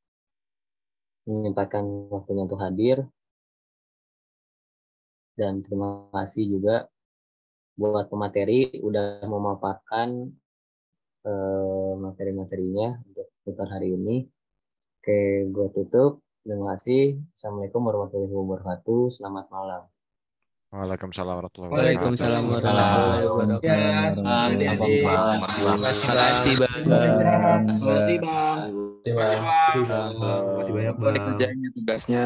menyempatkan waktunya untuk hadir. Dan terima kasih juga buat pemateri udah memaparkan materi-materinya untuk tutor hari ini. Oke, gue tutup. Terima kasih. Assalamualaikum warahmatullahi wabarakatuh. Selamat malam. Waalaikumsalam warahmatullahi Waalaikumsalam wabarakatuh. warahmatullahi wabarakatuh. Ya, semua adik-adik. Terima kasih, Bang. Makasih, Bang. Terima kasih banyak, Bang. Kerjainnya tugasnya.